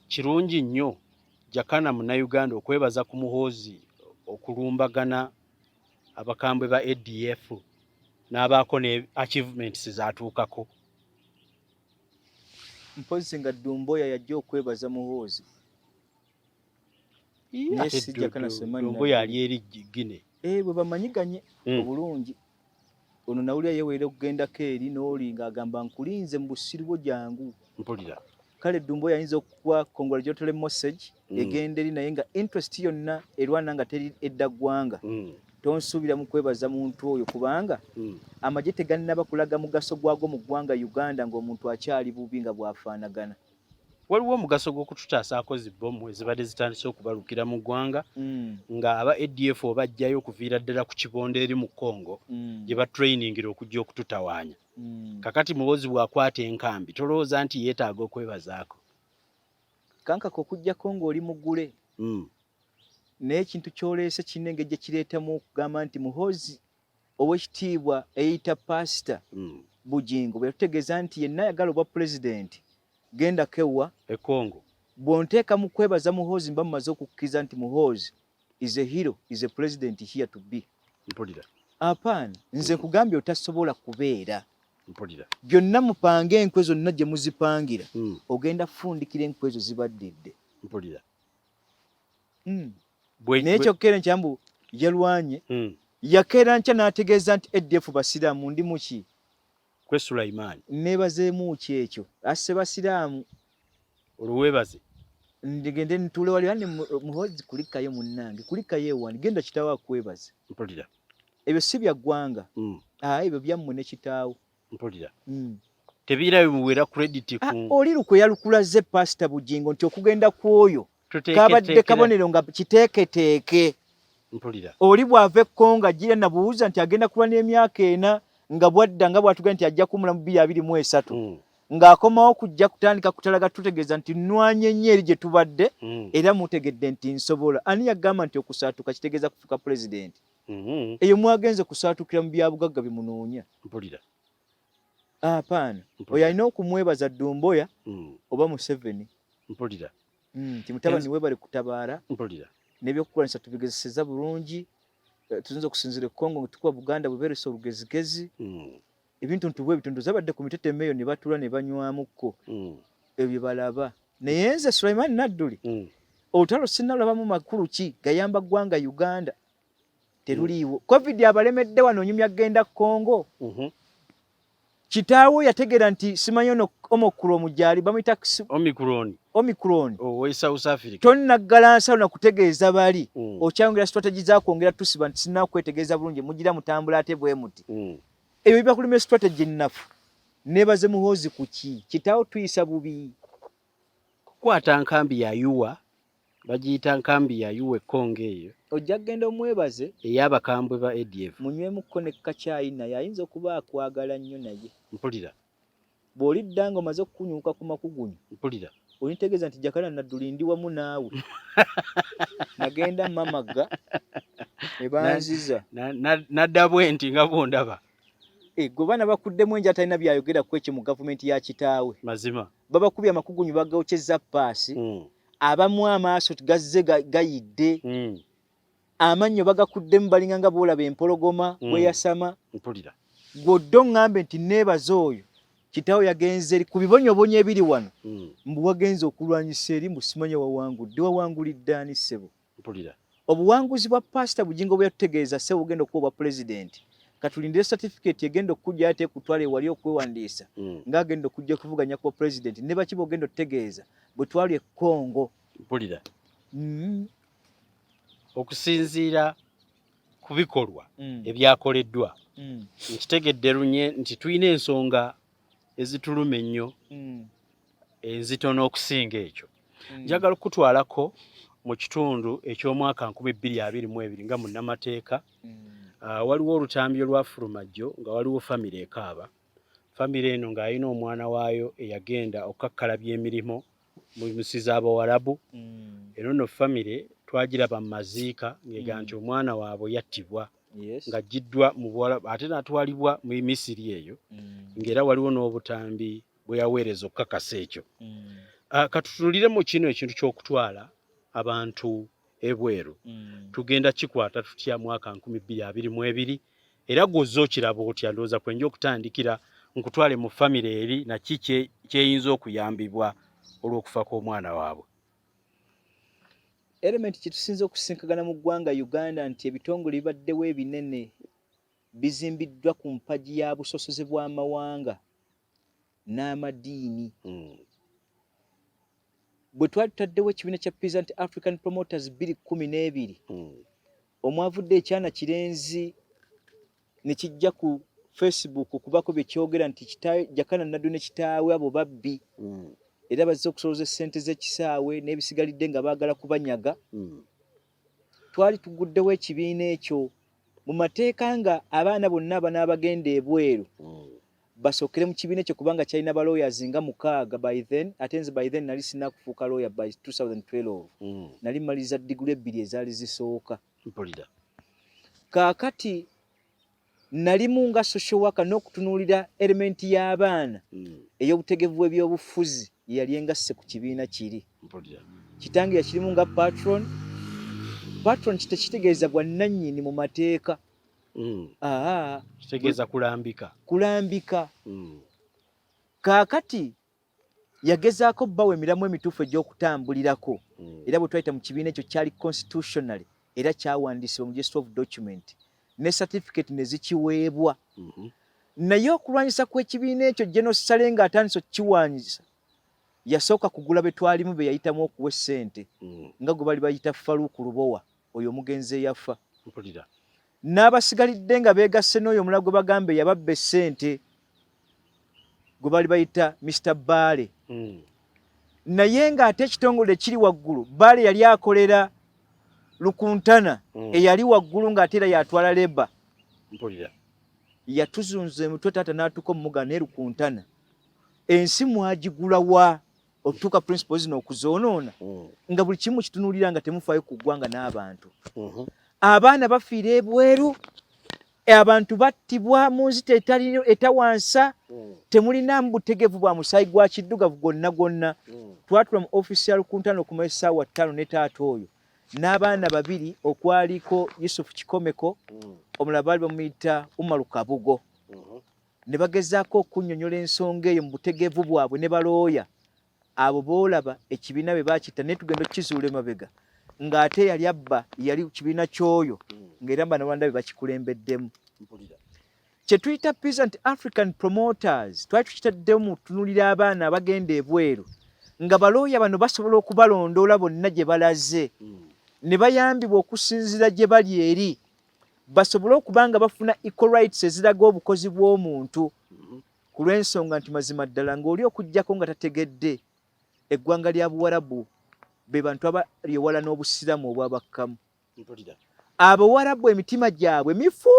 kirungi nnyo Jakana Munnayuganda okwebaza ku Muhoozi okulumbagana abakambwe ba ADF n'abaako ne achievements zaatuukako. Mpozi nga Dumboya yajja okwebaza Muhoozi. Yes, Dumboya ali eri Gine. Bwe bamanyiganye obulungi. Ono nawulira yeweera okugendako eri n'oli ng'agamba nkulinze mu busiru bwo jangu. Mpulira. Kale Dumboya ayinza okuwa congratulatory message egenda eri naye nga interest yonna erwana nga teri edda ggwanga. Tonsuubira mu kwebaza muntu oyo kubanga amagye teganaba kulaga mugaso gwago mu ggwanga Uganda ng'omuntu akyali bubi nga bwafaanagana. Waliwo omugaso gw'okututaasaako zibbomu ezibadde zitandise okubalukira mu ggwanga nga aba ADF obajjayo okuviira ddala ku kibondo eri mu Congo gye batrainingira okujja okututawaanya. Kakati Muhoozi bw'akwata enkambi tolowooza nti yeetaaga okwebazaako. Kankako okujjako ng'oli mugule naye ekintu ky'oleese kinene engeri gye kireetamu okugamba nti Muhoozi ow'ekitiibwa eyita pasita Bugingo bwe tutegeeza nti yenna ayagala obwa pulezidenti genda kewa ekongo bw'onteeka mu kwebaza Muhoozi mba mumaze okukkiriza nti Muhoozi is a hero, is a president here to be. Mpulira. Apaana nze nkugambye otasobola kubeera. Mpulira. Byonna mupange enkwe zonna gye muzipangira ogenda fundikira enkwe ezo zibaddidde. Mpulira. Naye kyokkeera nkyambu yalwanye yakeera nkya n'ategeeza nti ADF basiraamu ndi muki kwe Sulaiman neebazeemu ki ekyo asse basiraamu olwebaze ndigende ntuule wali wani Muhoozi kulikayo munnange kulikayo ewani genda kitaawo akwebaze. Mpulira. Ebyo si bya ggwanga ebyo byammwe ne kitaawo. Mpulira. Tebirayo muwera credit ku oli lukwe yalukulaze pasita Bugingo nti okugenda kwoyo kabadde kabonero nga kiteeketeeke. Mpulira. Oli bw'ava Kongo ajja nabuuza nti agenda kuba n'emyaka 4 nga bwadda nga bw'atugenda nti ajja kumula mu 2023 ng'akomawo kujja kutandika kutalaga tutegeeza nti nnwanye nnyo eri gye tubadde era mutegedde nti nsobola. Ani yagamba nti okusaatuka kitegeeza kufuuka pulezidenti? Eyo mwagenze kusaatukira mu byabugagga bimunoonya. Mpulira. Apaana oyo alina okumwebaza Dumboya oba Museveni. Mpulira. Nti mutabani we bali kutabaala. Mpulira. N'ebyokukolanisa tubigezeseza bulungi. Tuyinza okusinzira Kongo nga tukuba Buganda bwe beeresa olugezigezi. Ebintu ntubwe ebitundu zabadde ku mitete meyo ne batula ne banywamukko. Ebyo balaba. Naye nze Sulaiman Nadduli olutalo sinnalabamu makulu ki gayamba ggwanga Uganda teruliiwo. Covid abalemedde wano onyumya genda Kongo. Kitaawo yategeera nti simanyi ono Omicron gyali bamuyita Omicron owe South Africa tonnaggala nsawo nakutegeeza bali okyayongera strategy zakwongera tusiba nti sinnakwetegeeza bulungi mugira mutambula ate bwe muti ebyo biba kulima strategy nnafu nebaze Muhoozi ku ki kitaawo tuyisa bubi kukwata nkambi ya Yuwa bagiyita nkambi ya Yuwa Kongo eyo ojja kgenda omwebaze ey'abakambwe ba ADF munywemukko ne kacaayi naye ayinza okuba akwagala nnyo naye. Mpulira. Bw'olidda nga omaze okukunyuuka ku makugunyu. Mpulira. Onitegeeza nti Jakana Nadduli ndi wamu naawe. Nagenda mamaga ne banziza. Nadda bwenti nga bwondaba. Gwe baana bakuddemu enja atalina byayogera ku ekyo mu gavumenti ya kitaawe. Mazima. Babakubye amakugunyu bagawokyezza paasi. Abamu amaaso gazze gayidde. Amannyo bagakuddemu balinga nga boolaba empologoma bwe yasama. Mpulira. Goddo ngambe nti neebaza oyo kitaawe yagenze eri ku bibonyobonya ebiri wano mbu wagenze okulwanyisa eri mbu simanya wawangudde wawangulidde ani ssebo obuwanguzi bwa pasita Bujingo bwe yatutegeeza ssebo bugenda okuba obwa pulezidenti katulindire certificate egenda okujja ate kutwala ewali okwewandiisa ng'agenda okujja kuvuganya ku pulezidenti ne bakiba ogenda otutegeeza bwe twali e Congo okusinziira ku bikolwa ebyakoleddwa nkitegedde lunye nti tulina ensonga ezituluma ennyo enzitono okusinga ekyo njagala okutwalako mu kitundu eky'omwaka 2022 nga munnamateeka waliwo olutambi olwafulumajjo nga waliwo famire ekaaba famire eno ng'alina omwana waayo eyagenda okukakkalabya emirimu mu nsi z'Abawarabu eno nno famire twagiraba mu maziika ng'ega nti omwana waabwe yattibwa ng'aggiddwa mu Buwarabu ate n'atwalibwa mu Misiri eyo ng'era waliwo n'obutambi bwe yaweereza okukakasa ekyo katutunulire mu kino ekintu ky'okutwala abantu ebweru tugenda kikwata tutya mwaka 2022 era gw'ozza okiraba otya ndowooza kwenja okutandikira nkutwale mu famire eri naki kyeyinza okuyambibwa olw'okufa kw'omwana waabwe elementi kyetusinza okusinkagana mu ggwanga Uganda nti ebitongole bibaddewo ebinene bizimbiddwa ku mpagi ya busosoze bw'amawanga n'amadiini bwe twali tutaddewo ekibiina kya Peasant African Promoters 2012 omwavudde ekyana kirenzi ne kijja ku Facebook okubako bye kyogera nti Jakana Naddu ne kitaawe abo babbi era bazze okusoloza ssente z'ekisaawe n'ebisigalidde nga baagala kubanyaga twali tuguddewo ekibiina ekyo mu mateeka nga abaana bonna abanaabagenda ebweru basookere mu kibiina ekyo kubanga kyalina ba lawyers nga 6 by then ate nze by then nali sinnakufuuka lawyer by 2012 nali maliza diguli 2 ezaali zisooka kaakati nalimu nga social worker n'okutunuulira elementi y'abaana ey'obutegevu bw'ebyobufuzi yali engasse ku kibiina kiri kitange yakirimu nga patron kitegeeza gwa nannyini mu mateeka kitegeeza kulambika kaakati yagezaako bbawo emiramu emituufu egy'okutambulirako era bwe twayita mu kibiina ekyo kyali constitutionally era kyawandiisibwa mu gist of document ne certificate ne zikiweebwa naye okulwanyisa kw'ekibiina ekyo General Sale nga atandise okukiwanyisa yasooka kugula be twalimu be yayitamu okuwa essente nga gwe bali bayita Faruku Lubowa oyo omugenzi eyafa n'abasigalidde nga beegasse n'oyo omulala gwe bagambe yababba essente gwe bali bayita Mr. Baale naye ng'ate ekitongole kiri waggulu Baale yali akolera Lukuntana eyali waggulu ng'ate era yatwala leba yatuzunza emutwe taata n'atuuka omuga ne Lukuntana ensi mwagigula wa okutuuka principles zino okuzoonoona nga buli kimu kitunuulira nga temufaayo ku ggwanga n'abantu abaana bafiira ebweru abantu battibwa mu nzita etawansa temulinamu butegevu bwa musaayi gwa kiddugavu gwonna twatula mu ofiisi ya Lukuntana okumala essaawa 5 ne taata oyo n'abaana 2 okwaliko Yusufu Kikomeko omulala baali bamuyita Umaru Kabugo ne bagezaako okunnyonnyola ensonga eyo mu butegevu bwabwe ne balooya abo boolaba ekibiina bwe baakita naye tugenda okukizuula emabega ng'ate yali abba yali ku kibiina ky'oyo ng'era Bannarwanda be bakikulembeddemu kye tuyita Peasant African Promoters twali tukitaddemu tutunulira abaana abagenda ebweru nga balooya bano basobola okubalondoola bonna gye balaze ne bayambibwa okusinziira gye bali eri basobole okuba nga bafuna equal rights eziraga obukozi bw'omuntu ku lw'ensonga nti mazima ddala ng'oli okuggyako nga tategedde eggwanga lya Buwarabu be bantu abali ewala n'obusiramu obwabakkamu Abawarabu emitima gyabwe mifu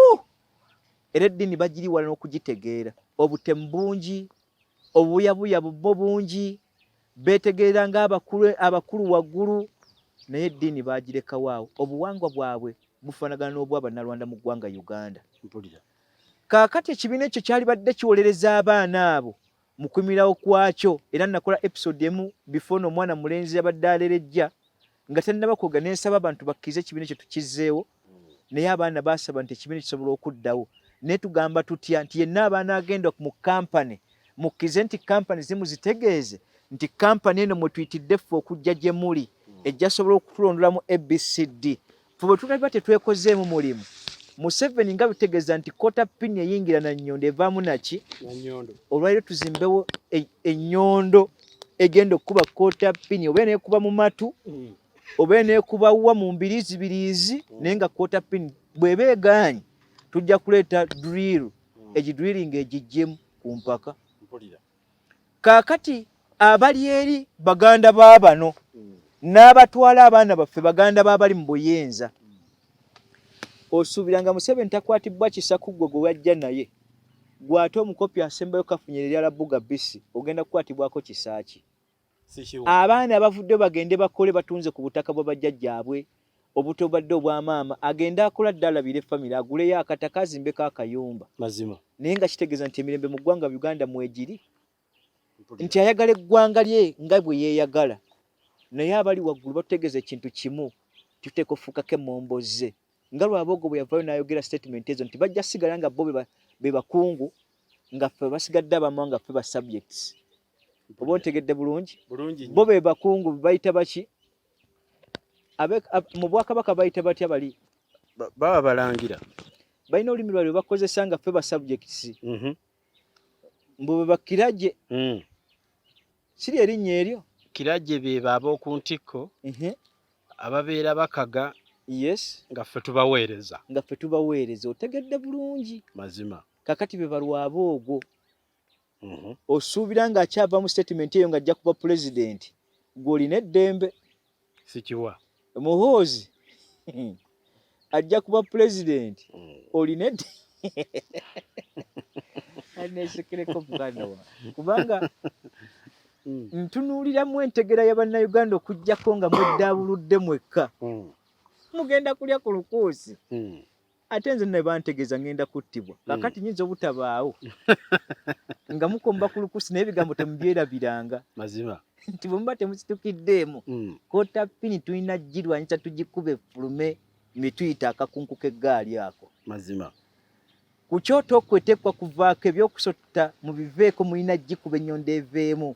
era eddiini bagiri wala n'okugitegeera obutemu bungi obuyabuya bwo bungi beetegeera ng'abakulu waggulu naye eddiini baagirekawo awo obuwangwa bwabwe bufaanagana n'obw'Abannarwanda mu ggwanga Uganda kaakati ekibiina ekyo kyali badde kiwolereza abaana abo mu kumirawo kwakyo era nakola episode emu before n'omwana mulenzi yabadde alerejja nga tannaba kwoga n'ensaba abantu bakkirize ekibiina ekyo tukizzeewo naye abaana baasaba nti ekibiina kisobola okuddawo ne tugamba tutya nti yenna abaana agenda mu kampani mukkize nti kampani zimu zitegeeze nti kampani eno mwe tuyitidde ffe okujja gye muli ejja sobola okutulondolamu ABCD ffe bwe tulaba tetwekozeemu mulimu Museveni nga bitegeeza nti kota pini eyingira na nnyondo evaamu naki olwaliro tuzimbewo ennyondo egenda okukuba kota pini oba neekuba mu matu oba neekuba wa mu mbiriizi naye nga kota pini bw'eba egaanyi tujja kuleeta drill egidrilling egijjemu ku mpaka kaakati abali eri baganda baabano n'abatwala abaana baffe baganda baabali mu buyenza osuubiranga Museveni takwatibwa kisaku gwe gwe wajja naye gw'ate omukopi asembayo kafunyera eryala bbuga bisi ogenda kukwatibwako kisaaki abaana abavudde bagende bakole batunze ku butaka bwa bajjajjaabwe obuto badde obwamaama agende akola ddala bire famire aguleyo akataka azimbeko akayumba mazima naye nga kitegeeza nti emirembe mu ggwanga Uganda mwegiri nti ayagala eggwanga lye nga bwe yeeyagala naye abali waggulu batutegeeza ekintu kimu tuteeka ofuukako emmomboze nga Lwabogo bwe yavaayo n'ayogera statement ezo nti bajja sigala nga bo be bakungu nga ffe basigadde abamu nga ffe ba subjects oba ontegedde bulungi bo be bakungu bayita baki mu Bwakabaka bayita batya bali baba balangira balina olulimi lwabwe bakozesa nga ffe ba subjects mbu be bakirajje siri erinnya eryo kirajje be baba ku ntikko ababeera bakaga yes nga ffe tubaweereza otegedde bulungi mazima kakati be balwaboogo osuubira ng'akyava mu statement eyo ng'ajja kuba president gw'olina eddembe sikiwa Muhoozi ajja kuba president olina aneesekereko muganda wa kubanga ntunuuliramu entegera y'Abannayuganda okuggyako nga mweddaabuludde mwekka mugenda kulya ku lukuusi ate nze ne bantegeeza ngenda kuttibwa kakati nyinza obutabaawo nga mukomba ku lukuusi naye ebigambo temubyerabiranga mazima nti bwe muba temusitukiddeemu kota pini tulina girwanyisa tugikube fulume ne tuyita akakunku k'eggaali ako mazima ku kyoto okwetekwa kuvaako ebyokusota mu biveeko mulina gikuba ennyondo eveemu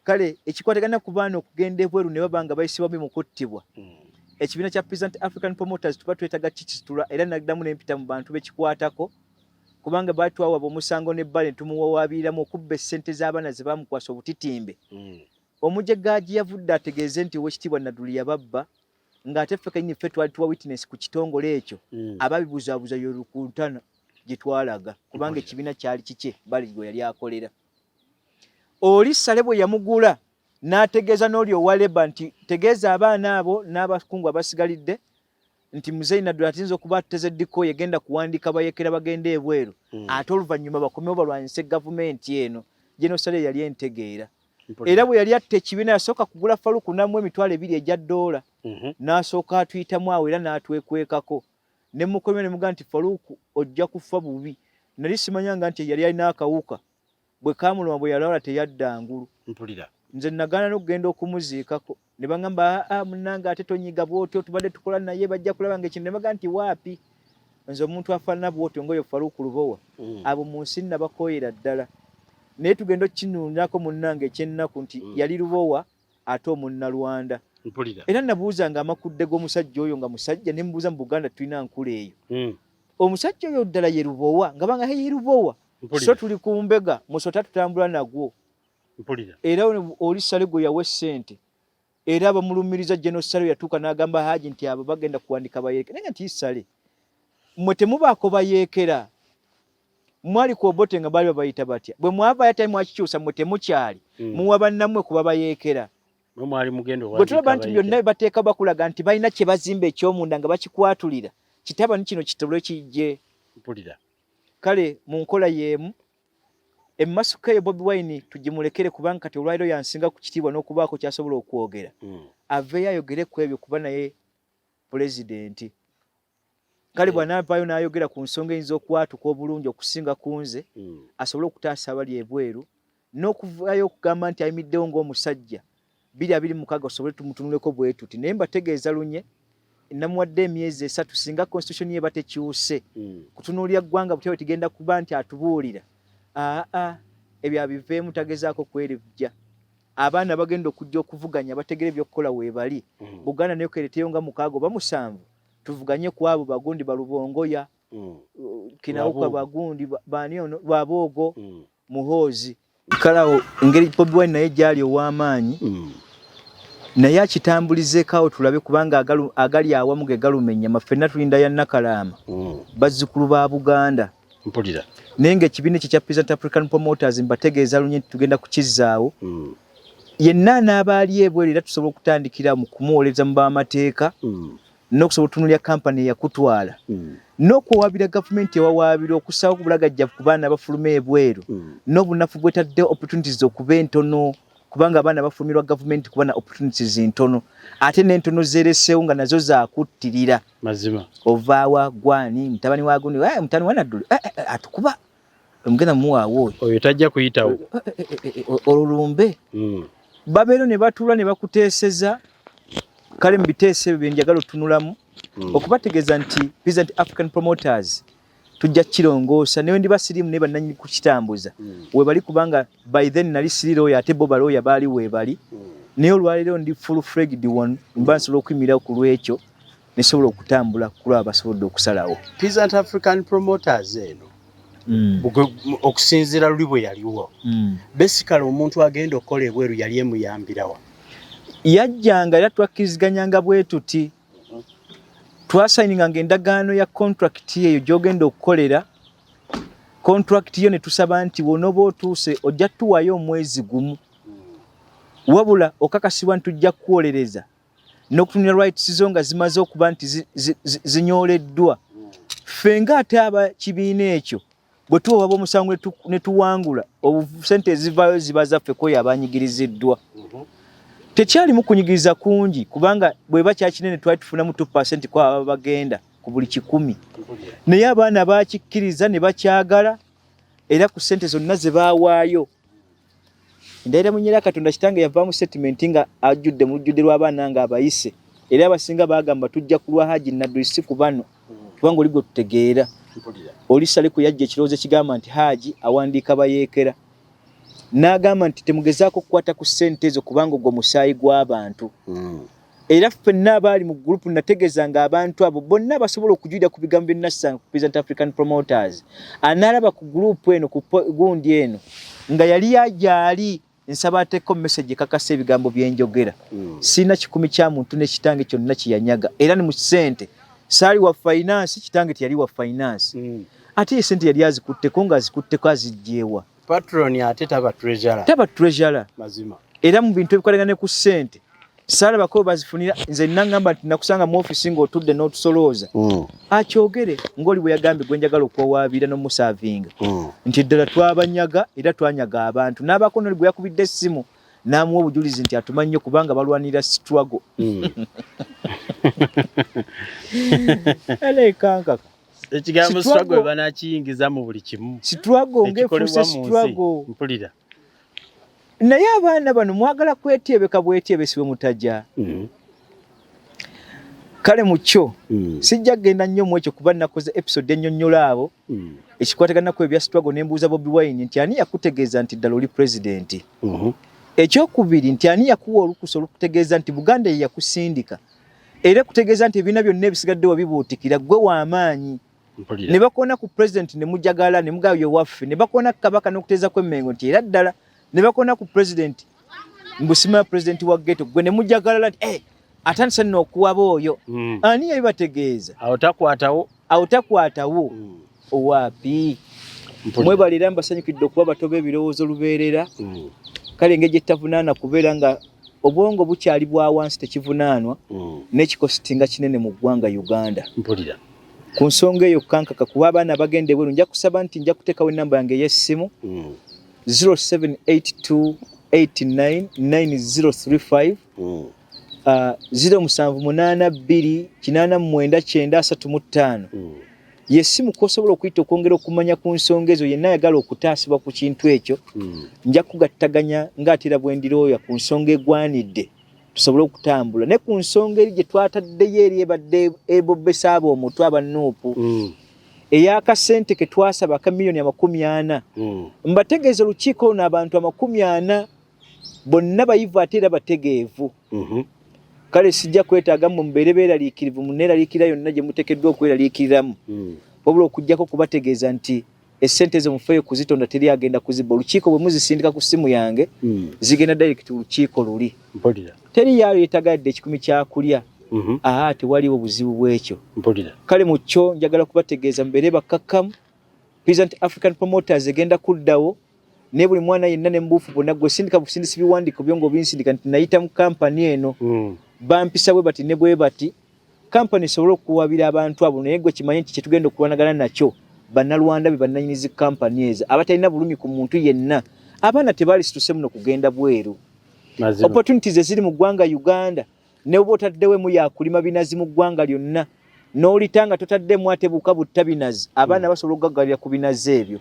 kale ekikwatagana ku baana okugenda ebweru ne baba nga bayisibwamu mu kuttibwa ekibiina kya Present African Promoters tuba twetaga kikisitula era naddamu n'empita mu bantu bekikwatako kubanga batwawa omusango n'ebbale tumuwawaabiriramu okubba essente z'abaana ze baamukwasa obutitimbe omujegaaji yavudde ategeeze nti Oweekitiibwa Nadduli yababba ng'ate ffe kennyini ffe twali tuwa witness ku kitongole ekyo ababibuzaabuza yolukuntana gye twalaga kubanga ekibiina kyali kike bali gwe yali akolera oli Sale bwe yamugula n'ategeeza n'oli owa Leba nti tegeeza abaana abo n'abakungu abasigalidde nti Muzeeyi Nadduli atinza okuba atuteze ddiko yegenda kuwandiika bayeekera bagende ebweru ate oluvannyuma bakomewo balwanyise gavumenti eno General Sale yali entegeera era bwe yali atta ekibiina yasooka kugula Faluku n'amuwa $200 egya ddoola n'asooka atuyitamu awo era n'atwekwekako ne mukomyo ne mugaa nti Faluku ojja kufa bubi nali simanyanga nti yali alina akawuka bwe kaamuluma bwe yalawala teyadda ngulu mpulira nze nagaana n'okugenda okumuziikako ne baŋŋamba munnange ate tonyiga bw'otyo tubadde tukola naye bajja kulaba nga ekintu ne bagaa nti waapi nze omuntu afaanana bw'otyo ng'oyo Faluku Lubowa abo mu nsi nabakooyera ddala naye tugenda okkinuunako munnange ekyennaku nti yali Lubowa ate omunnalwanda era nabuuzanga amakudde g'omusajja oyo nga musajja ne mubuuza mu Buganda tulina nkula eyo omusajja oyo ddala ye Lubowa nga banga ye Lubowa so tuli ku mbega musota tutambula nagwo era oli Sale gwe yawa essente era abamulumiriza General Sale yatuuka n'agamba Haji nti abo bagenda kuwandika bayeekera naye nti Sale mmwe temubaako bayeekera mwali ku Obote nga baali babayita batya bwe mwava yatayi mwakikyusa mmwe temukyali muwa bannammwe kuba bayeekera bwe tulaba nti byonna bateeka bakulaga nti balina kye bazimba ekyomunda nga bakikwatulira kitaba ni kino kitolwe kijje kale mu nkola y'emu M.i.S.O Bobi Wine tugimulekere kubanga kati olwaliro yansinga ku kitiibwa n'okubaako kyasobola okwogera aveeyo ayogere ku ebyo kuba naye pulezidenti kale bw'anaavaayo n'ayogera ku nsonga eyinza okwatuka obulungi okusinga ku nze asobole okutaasa abali ebweru n'okuvaayo okugamba nti ayimiddewo ng'omusajja 2026 osobole tumutunuleko bwe tuti naye mbategeeza lunye namuwadde emyezi 3 singa constitution ye batekyuse kutunuulira ggwanga butyo tigenda kuba nti atubuulira ebyo abiveemu tagezaako kwerevja abaana bagenda okujja okuvuganya bategere byokkola weebali Buganda nayo kereteyo nga 6 oba 7 tuvuganye ku abo bagundi balubongoya kinawuka bagundi bani ono Lwaboogo Muhoozi kalawo ngeri Bobi Wine naye gyali ow'amaanyi naye akitambulizeekawo tulabe kubanga agali awamu ge galumenya mafenna tulinda ya Nakalaama bazzukulu ba Buganda mpulira naye ng'ekibiina ekyo kya Present African Promoters mbategeeza lunye tugenda kukizzaawo yenna n'abaali ebweru era tusobola okutandikira mu kumuwoleza mu b'amateeka n'okusobola otunuulya kampani eyakutwala n'okuwaabira gavumenti ewawaabira okusaawo ku bulagajjavu ku baana abafuluma ebweru n'obunafu bwetadde opportunities okuba entono kubanga abaana bafumirwa gavumenti kuba na opportunities ntono ate n'entono zeereseewo nga nazo zaakuttirira mazima ovaawa gwani mutabani wa gundi mutani wanaddulu atukuba omugenda muwaawo oyo tajja kuyitawo olulumbe babeero ne batuula ne bakuteeseza kale mu biteeso ebyo bye njagala otunulamu okubategeeza nti Present African Promoters tujja kirongoosa naye ndi basirimu ne bannannyini kukitambuza weebali kubanga by then nali siriro oyo ate bo balooya baali weebali naye olwaleero ndi full flagged one mba nsobola okuyimirirawo ku lwekyo nesobola okutambula kulaba basobodde okusalawo Present African Promoters eno okusinziira luli bwe yaliwo basically omuntu agenda okukola ebweru yali emuyambirawa yajjanga era twakkiriziganyanga bwe tuti twasayininganga endagaano ya contract eyo gy'ogenda okukolera contract yo ne tusaba nti wonoba otuuse ojja tuwayo omwezi gumu wabula okakasibwa ntujja kuwolereza n'okutunira rights zo nga zimaze okuba nti zinyooleddwa ffe ng'ate aba kibiina ekyo bwe tuwa waba omusango ne tuwangula sente ezivaayo ziba zaffe kwoyo abanyigiriziddwa tekyalimu kunyigiriza kungi kubanga bwe bakya kinene twali tufunamu 2% kwa aba bagenda ku buli 100 naye abaana bakikkiriza ne bakyagala era ku sente zonna ze baawaayo ndaira munyera Katonda kitange yavaamu statement nga ajjudde mu lujjudde lw'abaana nga abayise era abasinga bagamba tujja kulwa haji nadduyisi ku bano kubanga oli gwe tutegeera oli Saleku yajja ekirowoozo kigamba nti haji awandiika bayeekera n'agamba nti temugezaako okukwata ku ssente ezo kubanga ogwo musaayi gw'abantu era ffenna abaali mu gurupu nategeezanga abantu abo bonna basobola okujulira ku bigambo bye nassanga ku Present African Promoters anaalaba ku gurupu eno ku gundi eno nga yali yagyali nsaba ateeko message ekakasa ebigambo byenjogera sina 10 kya muntu n'ekitange kyonna kiyanyaga era ne mu ssente saali wa finance kitange tiyali wa finance ate esente yali azikutteko nga azikutteko azijjeewa patron ate taba treasurer mazima era mu bintu ebikolagane ku ssente sala bako bazifunira nze nangamba nti nakusanga mu office ngo otudde n'otusolooza akyogere ng'oli bwe yagambye gwe njagala okwowaabira n'omusavinga nti ddala twabanyaga era twanyaga abantu n'abako n'oli bwe yakubidde essimu n'amuwa obujulizi nti atumanyi nnyo kubanga balwanira struggle elekankaka ekigambo struggle banakiyingiza mu buli kimu struggle ng'efuuse struggle mpulira naye abaana bano mwagala kwetyebeka bwetyebesibwe mutajja kale mu kyo sijja kgenda nnyo mu ekyo kuba nakoze episode ennyonnyola abo ekikwataganaku ebya struggle n'embuuza Bobi Wine nti ani yakutegeeza nti ddala oli pulezidenti ekyokubiri nti ani yakuwa olukusa olukutegeeza nti Buganda ye yakusindika era kutegeeza nti ebibiina byonna ebisigadde wabibuutikira gwe w'amaanyi ne bakoona ku pulezidenti ne mujagala ne mugayo waffe ne bakoona ku kabaka n'okuteeza kw'emmengo nti era ddala ne bakoona ku president mbusima president wa ghetto gwe ne mujagala nti atandise nno okuwaba oyo ani yabibategeeza awo takwatawo owaapi mwebalira mbasanyukidde okuba batoba ebirowoozo lubeerera kale engeri gyetavunaana kubeera nga obwongo bukyali bwa wansi tekivunaanwa n'ekikositinga kinene mu ggwanga Uganda ku nsonga eyo kankaka kuba abaana abagenda ebweru nja kusaba nti nja kuteekawo ennamba yange ey'essimu 0782899035 0782899935 yessimu kosobola okuyita okwongera okumanya ku nsonga ezo yenna ayagala okutaasibwa ku kintu ekyo nja kugattaganya ng'atera bwe ndirooya ku nsonga egwanidde tusobole okutambula ne ku nsonga eri gye twataddeyo eri ebadde ebobesa abo omutwe abanuupu ey'akasente ke twasaba ka miliyoni 40 mbategeeza olukiiko luno abantu 40 bonna bayivu ate era bategeevu kale sijja kwetaaga mu mbeere beeraliikirivu muneeraliikirira yonna gye muteekeddwa okweraliikiriramu wabula okujjako kubategeeza nti essente zo mufeeyo kuzitonda teri agenda kuzibba olukiiko bwe muzisindika ku ssimu yange zigenda direct olukiiko luli teri yaayo yeetagadde ekikumi kyakulya tewaliwo buzibu bwekyo kale mu kyo njagala kubategeeza mbeere bakkakkamu Present African Promoters egenda kuddawo ne buli mwana yenna ne mbuufu bonna gwe sindika busindisi biwandiiko byongo binsindika nti nayita mu kampani eno bampisa bwe bati ne bwe bati kampani esobole okuwabira abantu abo naye gwe kimanyi nti kyetugenda okulwanagana nakyo bannalwanda be bannanyinizi kampani ezo abatalina bulumi ku muntu yenna abaana tebaali situse muno kugenda bweru opportunities eziri mu ggwanga Uganda ne bwe otaddewemu yakulima binazi mu ggwanga lyonna n'olitanga totaddemu ate buka butta binazi abaana basobola okugaggalira ku binazi ebyo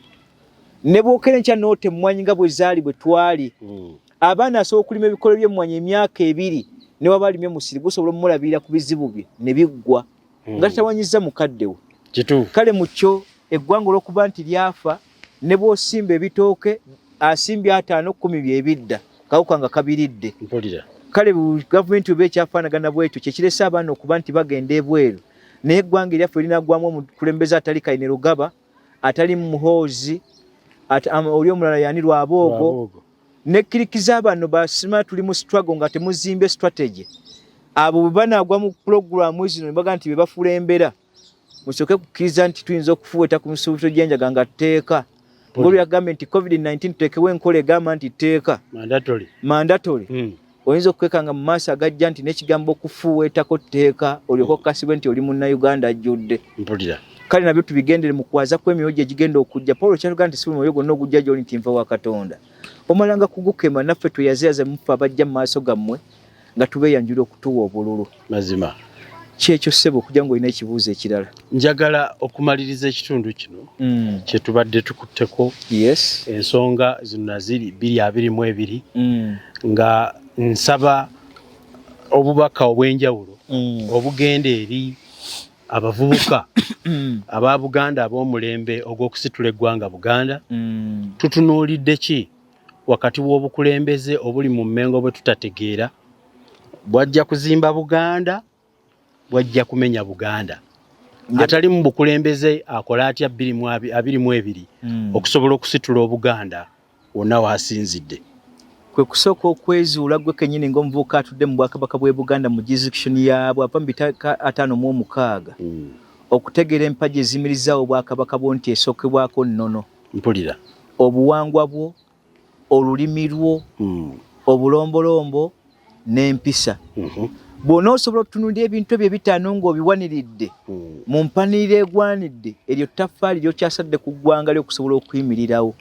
ne bwokere nkya noote mmwanyi nga bwe zaali bwe twali abaana asobola okulima ebikolo by'emmwanyi emyaka 2 ne waba alimye musiri gusobola omulabirira ku bizibu bye ne biggwa nga tatawanyiza mukaddewo kale mu kyo eggwanga olw'okuba nti lyafa ne bw'osimba ebitooke asimbye 5 10 byebidda kawuka nga kabiridde kale gavumenti oba ekyafaanagana bwekyo kyekirese abaana okuba nti bagenda ebweru naye eggwanga eryaffe linagwamu omukulembeze atali Kaine Rugaba atali Muhoozi oli omulala yani Lwaboogo nekkirikiza bano basima tuli mu struggle nga temuzimbe strategy abo bwe banaagwa mu programu zino ne baga nti be bafuula Embeera musooke kukkiriza nti tuyinza okufuweta ku misuubito gy'enjaga nga tteeka ng'olwo yagambye nti COVID-19 tuteekewo enkola egamba nti tteeka mandatory oyinza okukwekanga mu maaso agajja nti n'ekigambo okufuweetako tteeka olyoka okukasibwe nti oli munnayuganda ajjudde kale nabyo tubigendere mu kwaza kw'emyoyo egigenda okujja Paulo kyatugamba nti si buli mwoyo gwonna ogujja gy'oli nti nva wa Katonda omalanga kugukema naffe tweyazeyaze mufe abajja mu maaso gammwe nga tubeeyanjula okutuwa obululu mazima kyekyo ssebo okujja ng'olina ekibuuzo ekirala njagala okumaliriza ekitundu kino kye tubadde tukutteko ensonga zino naziri 222 nga nsaba obubaka obw'enjawulo obugenda eri abavubuka aba Buganda ab'omulembe ogw'okusitula eggwanga Buganda tutunuulidde ki wakati w'obukulembeze obuli mu mmengo bwe tutategeera bwajja kuzimba Buganda bwajja kumenya Buganda atali mu bukulembeze akola atya 22 okusobola okusitula Obuganda wonna wasinzidde kwe kusooka okwezuula gwe kennyini ng'omuvubuka atudde mu Bwakabaka bw'e Buganda mu jurisdiction yaabwe apa mu bitaaka 56 okutegeera empagi ezimirizaawo Obwakabaka bwo nti esookebwako nnono mpulira obuwangwa bwo olulimi lwo obulombolombo n'empisa bw'ona osobola okutunuulira ebintu ebyo 5 ng'obiwaniridde mu mpaniriro egwanidde eryo ttaffaali ly'okyasadde ku ggwanga ly'okusobola okuyimirirawo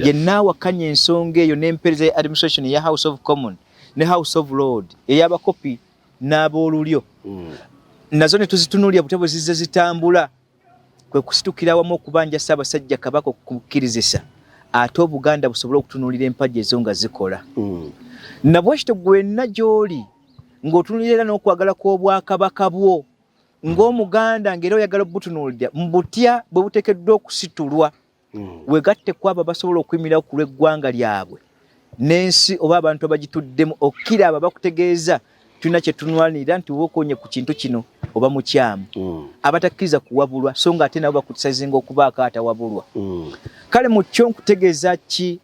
yenna awakanya ensonga eyo n'empeereza ya administration eya House of Common ne House of Lord ey'abakopi n'ab'olulyo nazo ne tuzitunuulira butya bwe zizze zitambula kwe kusitukira awamu okubanja Ssaabasajja Kabaka okukkirizisa ate Obuganda busobole okutunuulira empagi ezo nga zikola nabwekityo gwenna gy'oli ng'otunuulira era n'okwagala kw'Obwakabaka bwo ng'Omuganda ng'era oyagala obutunuulira mu butya bwe buteekeddwa okusitulwa wegatte ku abo basobola okuyimirirawo ku lw'eggwanga lyabwe n'ensi oba abantu abagituddemu okkira abo bakutegeeza tulina kye tunwanirira nti oba okonye ku kintu kino oba mukyamu abatakkiriza kuwabulwa so nga ate nabo bakusazinga okubaako atawabulwa kale mu kyo nkutegeeza ki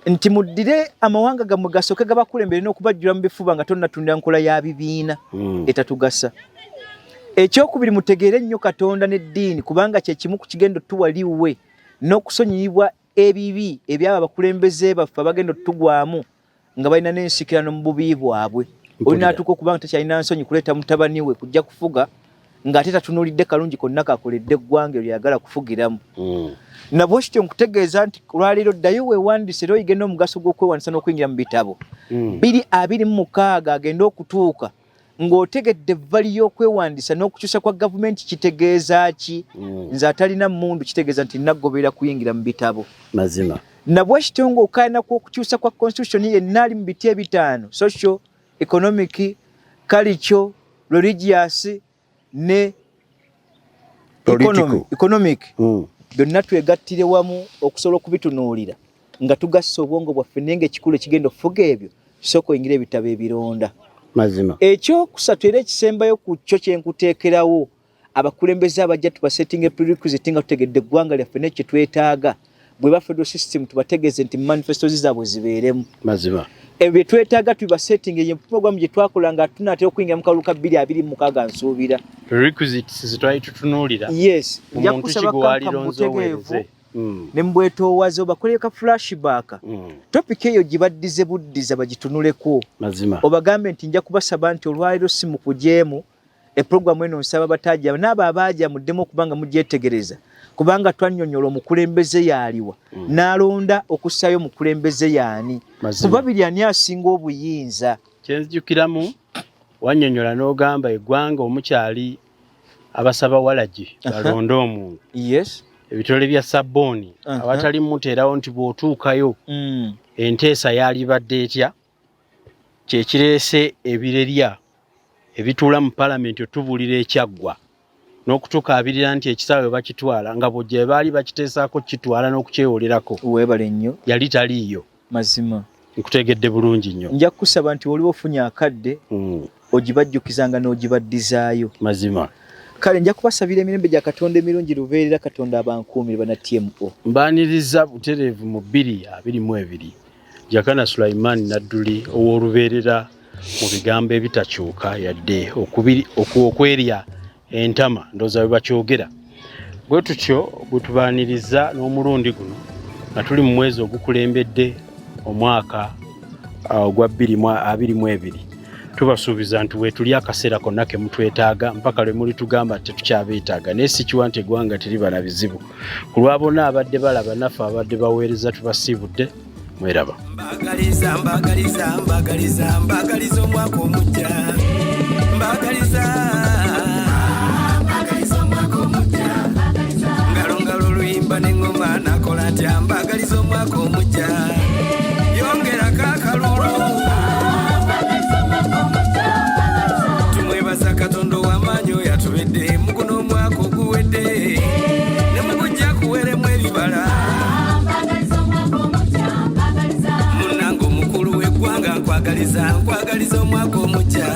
nti muddire amawanga gammwe gasooke gabakulembere n'okubajjula mu bifuba nga tonnatundira nkola ya bibiina etatugasa ekyokubiri mutegeere ennyo Katonda n'eddiini kubanga kye kimu ku kigendo tuwaliwe n'okusonyiyibwa ebibi ebyaba abakulembeze baffe abagenda otugwamu nga balina n'ensikirano mu bubi bwabwe oli n'atuuka okuba nga takyalina nsonyi kuleeta mutabani we kujja kufuga ng'ate tatunuulidde kalungi konna kakoledde eggwanga eryo yagala kufugiramu nabwekityo nkutegeeza nti olwaleero ddayo weewandiise era oyige n'omugaso gw'okwewandiisa n'okuyingira mu bitabo 226 agenda okutuuka ng'otegedde evvali y'okwewandiisa n'okukyusa kwa gavumenti kitegeeza ki nze atalina mmundu kitegeeza nti nnagoberera kuyingira mu bitabo mazima nabwekityo ng'okaayana kw'okukyusa kwa constitution yenna ali mu biti 5 social economic, cultural, religious ne economic byonna twegattire wamu okusobola okubitunuulira nga tugassa obwongo bwaffe nenga ekikulu ekigenda okufuga ebyo sooka oyingira ebitabo ebironda mazima ekyokusatu era ekisembayo ku kyo kyenkuteekerawo abakulembeze abajja tubasetting prerequisite nga tutegedde eggwanga lyaffe nekyo twetaaga bwe ba federal system tubategeeze nti manifesto zaabwe zibeeremu mazima ebyo twetaaga tubasetting ye program gye twakola nga tunatera okuyingira mu kalulu ka 2026 nsuubira prerequisites zitwali tutunuulira yes nja kusaba kamutegeevu ne mbwetoowaze obakoleye ka flashback topic eyo gibaddize buddiza bagitunuleko mazima obagambe nti nja kubasaba nti olwaliro si mu kujeemu eprogramu eno nsaba batajja n'abo abajja muddemu okubanga mugyetegereza kubanga twannyonnyola omukulembeze yaaliwa n'alonda okussayo omukulembeze yaani kuba biri ani asinga obuyinza kyenzijukiramu wannyonnyola n'ogamba eggwanga omukyali abasaba walagi balonde omuntu yes ebitole bya sabbooni awatali muteerawo nti bw'otuukayo enteesa yalibadde etya kyekireese ebirerya ebituula mu palamenti otubuulira ekyaggwa n'okutukaabirira nti ekisaawe bakitwala nga bw'ojja baali bakiteesaako kitwala n'okukyewolerako weebale nnyo yali taliiyo mazima nkutegedde bulungi nnyo nja kukusaba nti waliwo ofunye akadde ogibajjukizanga n'ogibaddizaayo mazima kale nja kubasabira emirembe gya Katonda emirungi lubeerera Katonda abankuumire bana TMO mbaaniriza butereevu mu 2022 Jakana Sulaiman Nadduli ow'olubeerera mu bigambo ebitakyuka yadde okwerya entama ndooza bwe bakyogera bwe tutyo bwe tubaaniriza n'omulundi guno nga tuli mu mwezi ogukulembedde omwaka ogwa 2022 tubasuubiza nti weetuli akaseera konna ke mutwetaaga mpaka lwe muli tugamba tetukyabeetaaga naye si kiwa nti eggwanga teriba na bizibu ku lwa bonna abadde balaba naffe abadde baweereza tubasiibudde mweraba mbagaliza omwaka omujja mbagaliza omwaka omujja ngalongalo oluyimba n'engoma nakola ntya mbagaliza omwaka omujja yongera kakalulu tumwebaza Katonda w'amaanyi oyo atubedde mu guno omwaka oguwedde ne mu gujja kuweremu ebibala munnange omukulu w'eggwanga nkwagaliza omwaka omujja